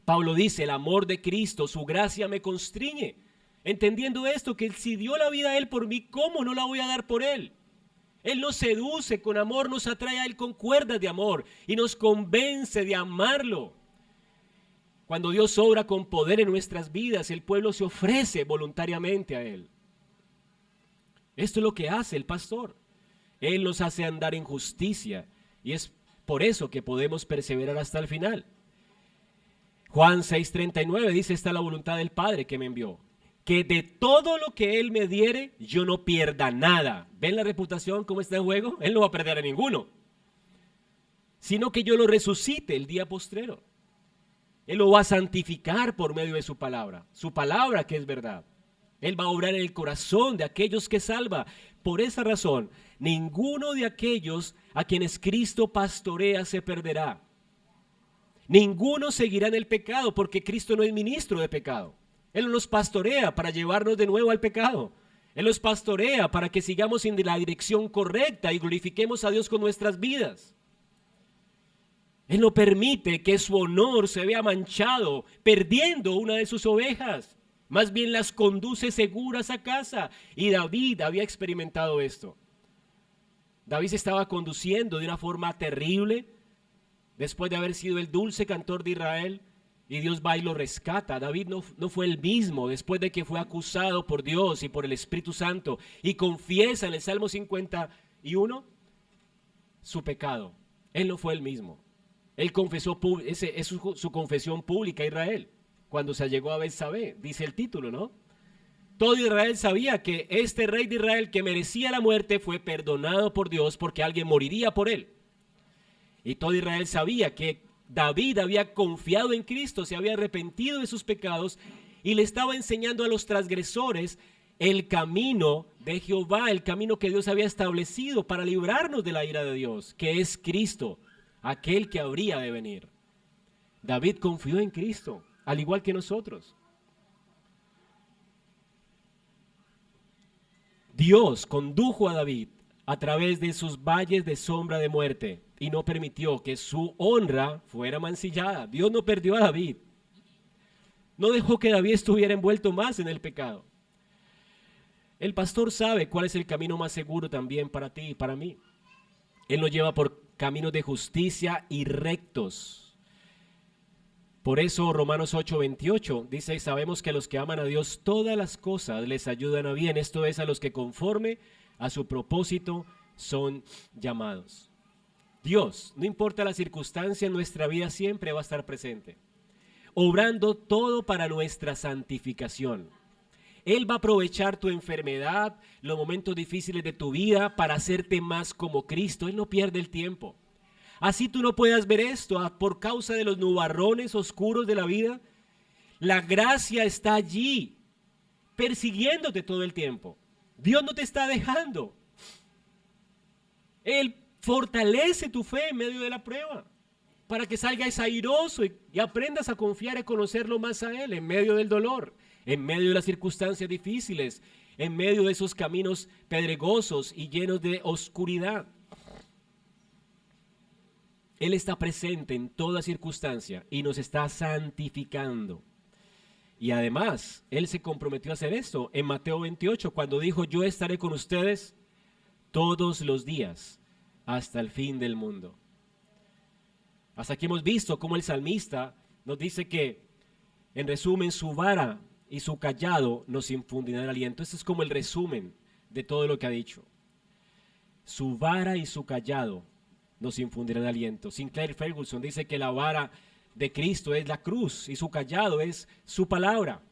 Pablo dice, el amor de Cristo, su gracia me constriñe. Entendiendo esto, que si dio la vida a Él por mí, ¿cómo no la voy a dar por Él? Él nos seduce con amor, nos atrae a Él con cuerdas de amor y nos convence de amarlo. Cuando Dios obra con poder en nuestras vidas, el pueblo se ofrece voluntariamente a Él. Esto es lo que hace el pastor. Él nos hace andar en justicia y es por eso que podemos perseverar hasta el final. Juan 6:39 dice, esta es la voluntad del Padre que me envió, que de todo lo que Él me diere, yo no pierda nada. ¿Ven la reputación cómo está en juego? Él no va a perder a ninguno, sino que yo lo resucite el día postrero. Él lo va a santificar por medio de su palabra que es verdad. Él va a obrar en el corazón de aquellos que salva. Por esa razón, ninguno de aquellos a quienes Cristo pastorea se perderá. Ninguno seguirá en el pecado, porque Cristo no es ministro de pecado. Él no nos pastorea para llevarnos de nuevo al pecado. Él nos pastorea para que sigamos en la dirección correcta y glorifiquemos a Dios con nuestras vidas. Él no permite que su honor se vea manchado perdiendo una de sus ovejas. Más bien las conduce seguras a casa. Y David había experimentado esto. David se estaba conduciendo de una forma terrible después de haber sido el dulce cantor de Israel. Y Dios va y lo rescata. David no fue el mismo después de que fue acusado por Dios y por el Espíritu Santo. Y confiesa en el Salmo 51 su pecado. Él no fue el mismo. Él confesó, es su confesión pública a Israel, cuando se llegó a Betsabé, dice el título, ¿no? Todo Israel sabía que este rey de Israel que merecía la muerte fue perdonado por Dios porque alguien moriría por él. Y todo Israel sabía que David había confiado en Cristo, se había arrepentido de sus pecados y le estaba enseñando a los transgresores el camino de Jehová, el camino que Dios había establecido para librarnos de la ira de Dios, que es Cristo, aquel que habría de venir. David confió en Cristo, al igual que nosotros. Dios condujo a David a través de sus valles de sombra de muerte y no permitió que su honra fuera mancillada. Dios no perdió a David. No dejó que David estuviera envuelto más en el pecado. El pastor sabe cuál es el camino más seguro también para ti y para mí. Él nos lleva por caminos de justicia y rectos. Por eso Romanos 8:28 dice, sabemos que a los que aman a Dios todas las cosas les ayudan a bien. Esto es a los que conforme a su propósito son llamados. Dios, no importa la circunstancia en nuestra vida, siempre va a estar presente, obrando todo para nuestra santificación. Él va a aprovechar tu enfermedad, los momentos difíciles de tu vida para hacerte más como Cristo. Él no pierde el tiempo. Así tú no puedas ver esto por causa de los nubarrones oscuros de la vida. La gracia está allí, persiguiéndote todo el tiempo. Dios no te está dejando. Él fortalece tu fe en medio de la prueba, para que salgas airoso y aprendas a confiar y conocerlo más a Él en medio del dolor, en medio de las circunstancias difíciles, en medio de esos caminos pedregosos y llenos de oscuridad. Él está presente en toda circunstancia y nos está santificando. Y además, Él se comprometió a hacer esto en Mateo 28, cuando dijo, yo estaré con ustedes todos los días hasta el fin del mundo. Hasta aquí hemos visto cómo el salmista nos dice que, en resumen, su vara y su cayado nos infundirán aliento. Este es como el resumen de todo lo que ha dicho. Su vara y su cayado nos infundirán aliento. Sinclair Ferguson dice que la vara de Cristo es la cruz y su cayado es su palabra.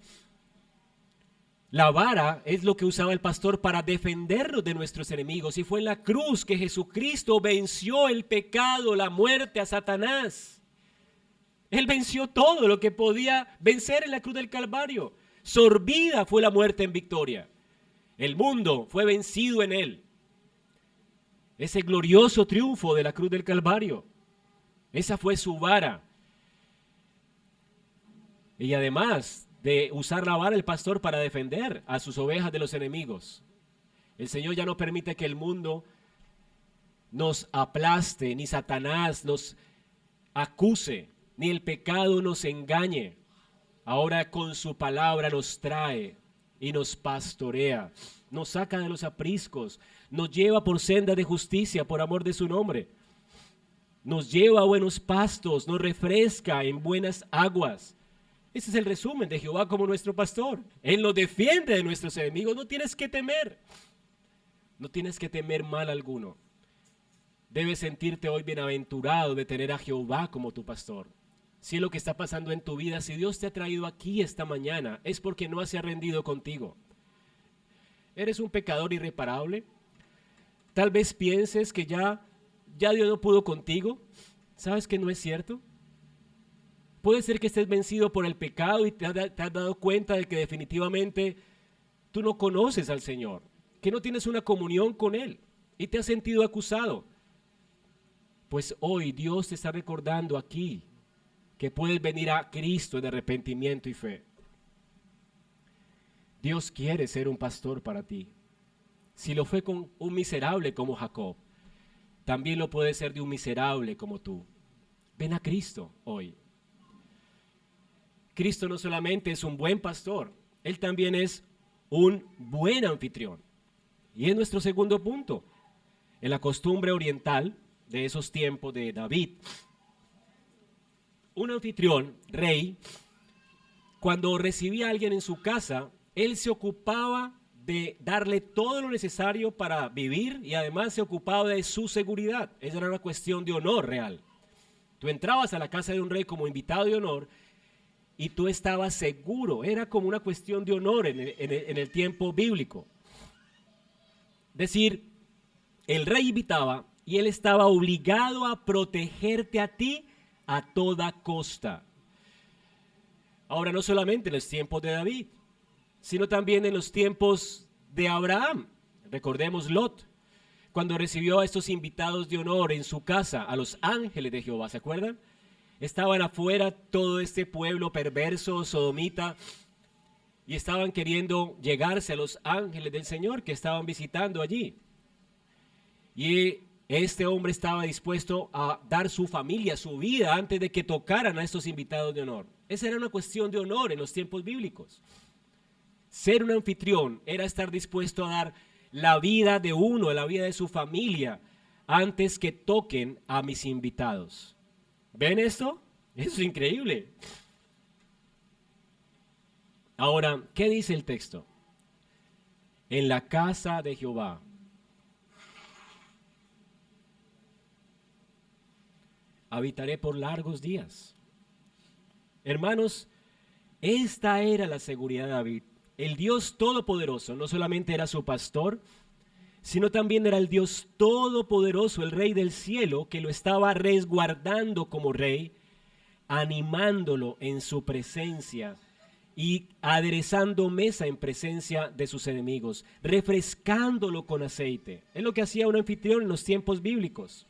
La vara es lo que usaba el pastor para defendernos de nuestros enemigos, y fue en la cruz que Jesucristo venció el pecado, la muerte, a Satanás. Él venció todo lo que podía vencer en la cruz del Calvario. Sorbida fue la muerte en victoria. El mundo fue vencido en él. Ese glorioso triunfo de la cruz del Calvario, esa fue su vara. Y además de usar la vara el pastor para defender a sus ovejas de los enemigos, el Señor ya no permite que el mundo nos aplaste, ni Satanás nos acuse, ni el pecado nos engañe. Ahora con su palabra nos trae y nos pastorea, nos saca de los apriscos, nos lleva por senda de justicia por amor de su nombre, nos lleva a buenos pastos, nos refresca en buenas aguas. Ese es el resumen de Jehová como nuestro pastor. Él nos defiende de nuestros enemigos. No tienes que temer. No tienes que temer mal alguno. Debes sentirte hoy bienaventurado de tener a Jehová como tu pastor. Si es lo que está pasando en tu vida, si Dios te ha traído aquí esta mañana, es porque no se ha rendido contigo. ¿Eres un pecador irreparable? Tal vez pienses que ya Dios no pudo contigo. ¿Sabes que no es cierto? Puede ser que estés vencido por el pecado y te has dado cuenta de que definitivamente tú no conoces al Señor, que no tienes una comunión con Él y te has sentido acusado. Pues hoy Dios te está recordando aquí que puedes venir a Cristo en arrepentimiento y fe. Dios quiere ser un pastor para ti. Si lo fue con un miserable como Jacob, también lo puede ser de un miserable como tú. Ven a Cristo hoy. Cristo no solamente es un buen pastor, Él también es un buen anfitrión. Y es nuestro segundo punto. En la costumbre oriental de esos tiempos de David, un anfitrión, rey, cuando recibía a alguien en su casa, él se ocupaba de darle todo lo necesario para vivir y además se ocupaba de su seguridad. Esa era una cuestión de honor real. Tú entrabas a la casa de un rey como invitado de honor y tú estabas seguro. Era como una cuestión de honor en el tiempo bíblico. Es decir, el rey invitaba y él estaba obligado a protegerte a ti a toda costa. Ahora, no solamente en los tiempos de David, sino también en los tiempos de Abraham. Recordemos Lot, cuando recibió a estos invitados de honor en su casa, a los ángeles de Jehová, ¿se acuerdan? Estaban afuera todo este pueblo perverso, sodomita, y estaban queriendo llegarse a los ángeles del Señor que estaban visitando allí. Y este hombre estaba dispuesto a dar su familia, su vida, antes de que tocaran a estos invitados de honor. Esa era una cuestión de honor en los tiempos bíblicos. Ser un anfitrión era estar dispuesto a dar la vida de uno, la vida de su familia, antes que toquen a mis invitados. ¿Ven esto? Eso es increíble. Ahora, ¿qué dice el texto? En la casa de Jehová habitaré por largos días. Hermanos, esta era la seguridad de David. El Dios Todopoderoso no solamente era su pastor, sino también era el Dios Todopoderoso, el Rey del cielo, que lo estaba resguardando como rey, animándolo en su presencia y aderezando mesa en presencia de sus enemigos, refrescándolo con aceite. Es lo que hacía un anfitrión en los tiempos bíblicos.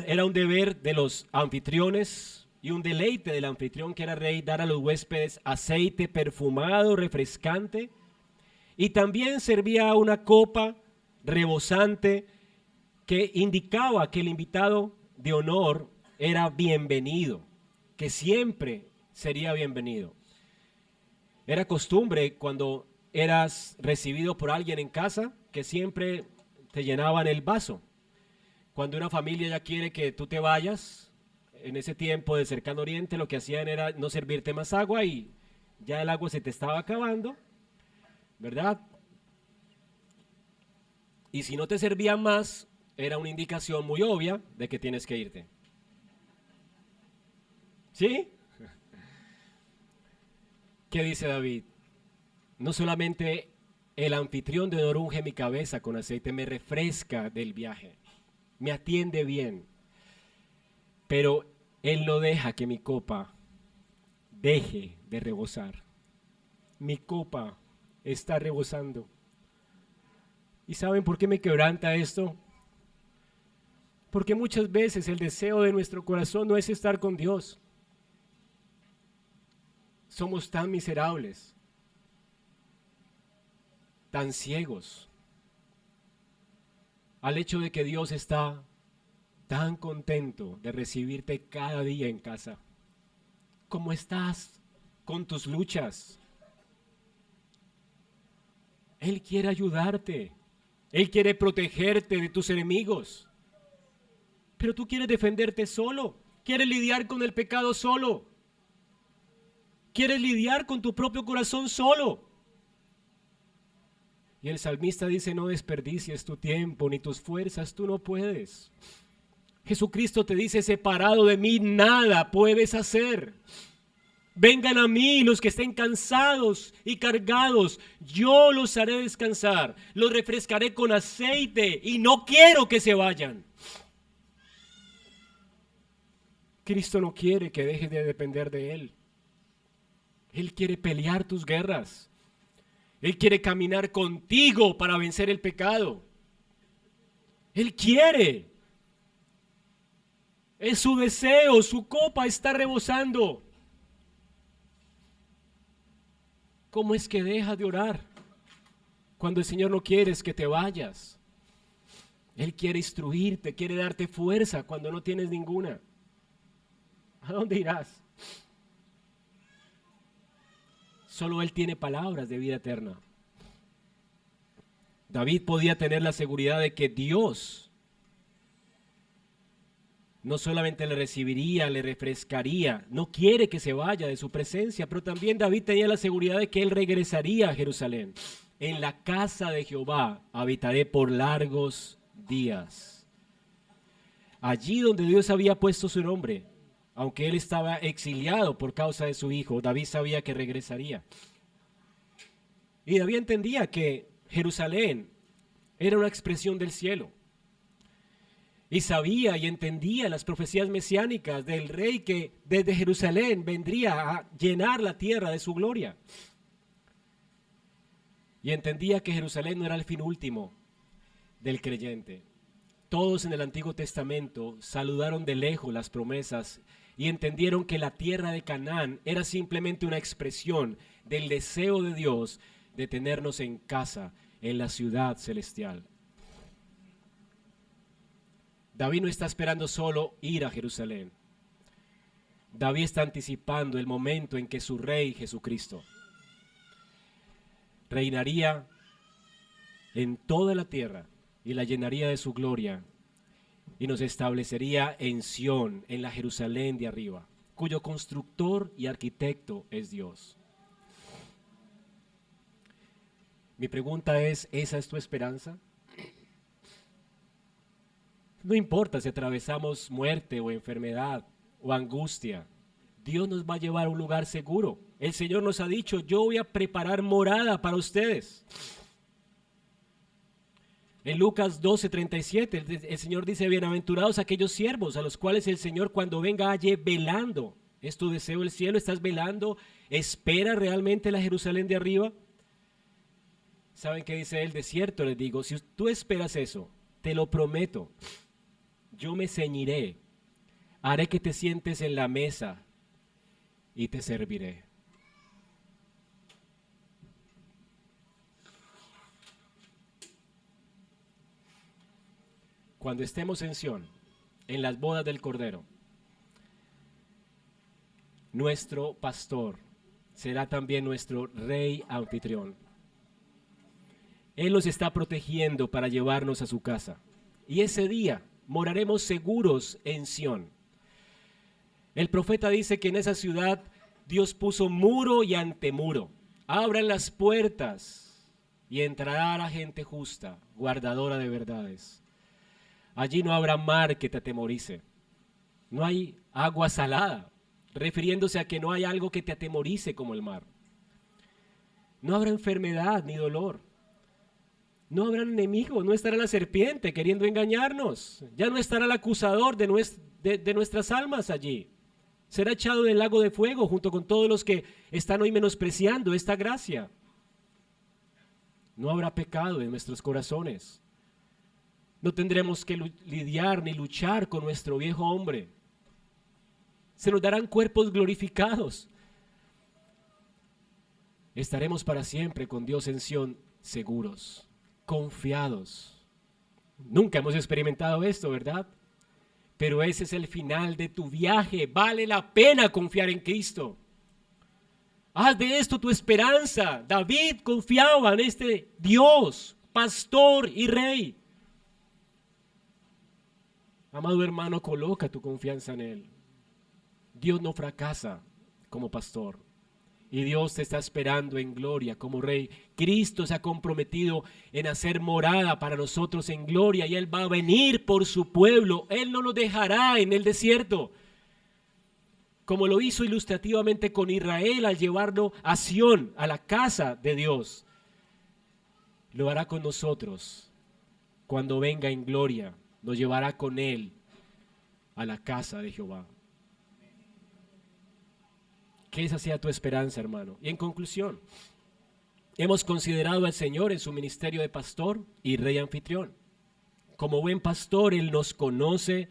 Era un deber de los anfitriones y un deleite del anfitrión que era rey dar a los huéspedes aceite perfumado, refrescante, y también servía una copa rebosante que indicaba que el invitado de honor era bienvenido, que siempre sería bienvenido. Era costumbre cuando eras recibido por alguien en casa que siempre te llenaban el vaso. Cuando una familia ya quiere que tú te vayas, en ese tiempo del Cercano Oriente lo que hacían era no servirte más agua y ya el agua se te estaba acabando, ¿verdad? Y si no te servían más, era una indicación muy obvia de que tienes que irte. ¿Sí? ¿Qué dice David? No solamente el anfitrión de honor unge mi cabeza con aceite, me refresca del viaje, me atiende bien, pero él no deja que mi copa deje de rebosar. Mi copa está rebosando. ¿Y saben por qué me quebranta esto? Porque muchas veces el deseo de nuestro corazón no es estar con Dios. Somos tan miserables, tan ciegos, al hecho de que Dios está tan contento de recibirte cada día en casa. ¿Cómo estás con tus luchas? Él quiere ayudarte. Él quiere protegerte de tus enemigos. Pero tú quieres defenderte solo. Quieres lidiar con el pecado solo. Quieres lidiar con tu propio corazón solo. Y el salmista dice, no desperdicies tu tiempo ni tus fuerzas, tú no puedes. Jesucristo te dice, separado de mí nada puedes hacer. Vengan a mí los que estén cansados y cargados, yo los haré descansar, los refrescaré con aceite y no quiero que se vayan. Cristo no quiere que dejes de depender de Él. Él quiere pelear tus guerras. Él quiere caminar contigo para vencer el pecado. Él quiere. Es su deseo, su copa está rebosando. ¿Cómo es que dejas de orar cuando el Señor no quiere que te vayas? Él quiere instruirte, quiere darte fuerza cuando no tienes ninguna. ¿A dónde irás? Solo Él tiene palabras de vida eterna. David podía tener la seguridad de que Dios No solamente le recibiría, le refrescaría, no quiere que se vaya de su presencia, pero también David tenía la seguridad de que él regresaría a Jerusalén. En la casa de Jehová habitaré por largos días. Allí donde Dios había puesto su nombre, aunque él estaba exiliado por causa de su hijo, David sabía que regresaría. Y David entendía que Jerusalén era una expresión del cielo. Y sabía y entendía las profecías mesiánicas del rey que desde Jerusalén vendría a llenar la tierra de su gloria. Y entendía que Jerusalén no era el fin último del creyente. Todos en el Antiguo Testamento saludaron de lejos las promesas y entendieron que la tierra de Canaán era simplemente una expresión del deseo de Dios de tenernos en casa, en la ciudad celestial. David no está esperando solo ir a Jerusalén. David está anticipando el momento en que su rey Jesucristo reinaría en toda la tierra y la llenaría de su gloria y nos establecería en Sión, en la Jerusalén de arriba, cuyo constructor y arquitecto es Dios. Mi pregunta es, ¿esa es tu esperanza? No importa si atravesamos muerte o enfermedad o angustia, Dios nos va a llevar a un lugar seguro. El Señor nos ha dicho, yo voy a preparar morada para ustedes. En Lucas 12:37, el Señor dice, bienaventurados aquellos siervos a los cuales el Señor cuando venga halle velando. ¿Es tu deseo el cielo? ¿Estás velando? ¿Espera realmente la Jerusalén de arriba? ¿Saben qué dice él? De cierto les digo, si tú esperas eso, te lo prometo, yo me ceñiré, haré que te sientes en la mesa y te serviré. Cuando estemos en Sión, en las bodas del Cordero, nuestro pastor será también nuestro rey anfitrión. Él nos está protegiendo para llevarnos a su casa. Y ese día moraremos seguros en Sión. El profeta dice que en esa ciudad Dios puso muro y antemuro. Abran las puertas y entrará la gente justa, guardadora de verdades. Allí no habrá mar que te atemorice. No hay agua salada, refiriéndose a que no hay algo que te atemorice como el mar. No habrá enfermedad ni dolor. No habrá enemigo, no estará la serpiente queriendo engañarnos. Ya no estará el acusador de nuestras almas allí. Será echado del lago de fuego junto con todos los que están hoy menospreciando esta gracia. No habrá pecado en nuestros corazones. No tendremos que lidiar ni luchar con nuestro viejo hombre. Se nos darán cuerpos glorificados. Estaremos para siempre con Dios en Sión, seguros, confiados. Nunca hemos experimentado esto, ¿verdad? Pero ese es el final de tu viaje. Vale la pena confiar en Cristo. Haz de esto tu esperanza. David confiaba en este Dios, pastor y rey. Amado hermano, coloca tu confianza en Él. Dios no fracasa como pastor. Y Dios te está esperando en gloria como rey. Cristo se ha comprometido en hacer morada para nosotros en gloria y Él va a venir por su pueblo. Él no nos dejará en el desierto. Como lo hizo ilustrativamente con Israel al llevarlo a Sión, a la casa de Dios. Lo hará con nosotros cuando venga en gloria. Nos llevará con Él a la casa de Jehová. Que esa sea tu esperanza, hermano. Y en conclusión, hemos considerado al Señor en su ministerio de pastor y rey anfitrión. Como buen pastor, Él nos conoce,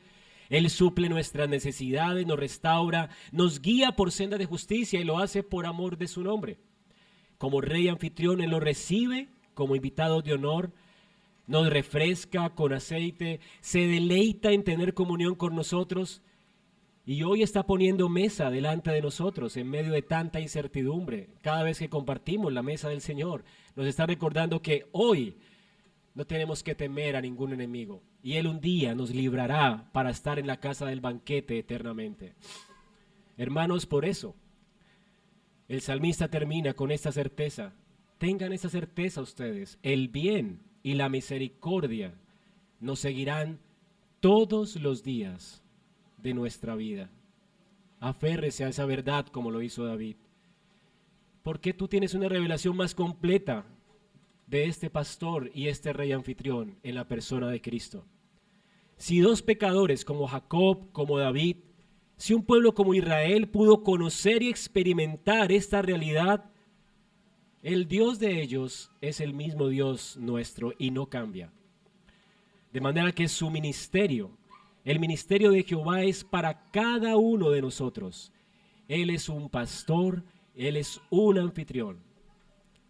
Él suple nuestras necesidades, nos restaura, nos guía por senda de justicia y lo hace por amor de su nombre. Como rey anfitrión, Él nos recibe como invitados de honor, nos refresca con aceite, se deleita en tener comunión con nosotros y hoy está poniendo mesa delante de nosotros en medio de tanta incertidumbre. Cada vez que compartimos la mesa del Señor, nos está recordando que hoy no tenemos que temer a ningún enemigo. y Él un día nos librará para estar en la casa del banquete eternamente. Hermanos, por eso el salmista termina con esta certeza. Tengan esa certeza ustedes, el bien y la misericordia nos seguirán todos los días de nuestra vida. Aférrese a esa verdad como lo hizo David. Porque tú tienes una revelación más completa de este pastor y este rey anfitrión en la persona de Cristo. Si dos pecadores como Jacob, como David, si un pueblo como Israel pudo conocer y experimentar esta realidad, el Dios de ellos es el mismo Dios nuestro y no cambia. De manera que su ministerio, el ministerio de Jehová es para cada uno de nosotros. Él es un pastor, Él es un anfitrión.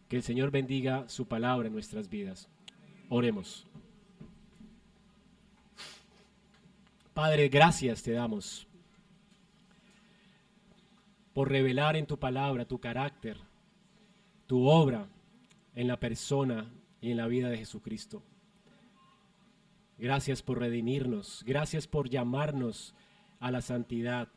Que el Señor bendiga su palabra en nuestras vidas. Oremos. Padre, gracias te damos por revelar en tu palabra tu carácter, tu obra en la persona y en la vida de Jesucristo. Gracias por redimirnos, gracias por llamarnos a la santidad,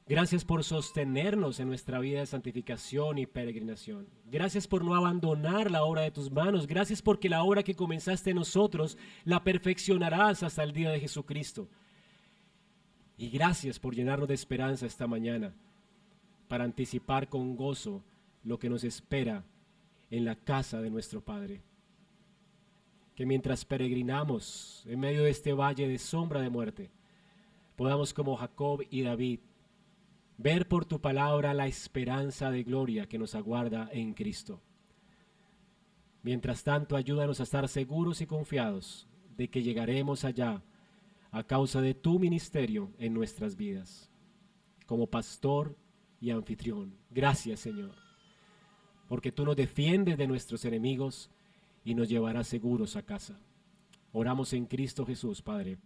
gracias por sostenernos en nuestra vida de santificación y peregrinación. Gracias por no abandonar la obra de tus manos, gracias porque la obra que comenzaste en nosotros la perfeccionarás hasta el día de Jesucristo. Y gracias por llenarnos de esperanza esta mañana, para anticipar con gozo lo que nos espera en la casa de nuestro Padre. Que mientras peregrinamos en medio de este valle de sombra de muerte, podamos como Jacob y David ver por tu palabra la esperanza de gloria que nos aguarda en Cristo. Mientras tanto, ayúdanos a estar seguros y confiados de que llegaremos allá a causa de tu ministerio en nuestras vidas, como pastor y anfitrión. Gracias, Señor, porque tú nos defiendes de nuestros enemigos y nos llevarás seguros a casa. Oramos en Cristo Jesús, Padre.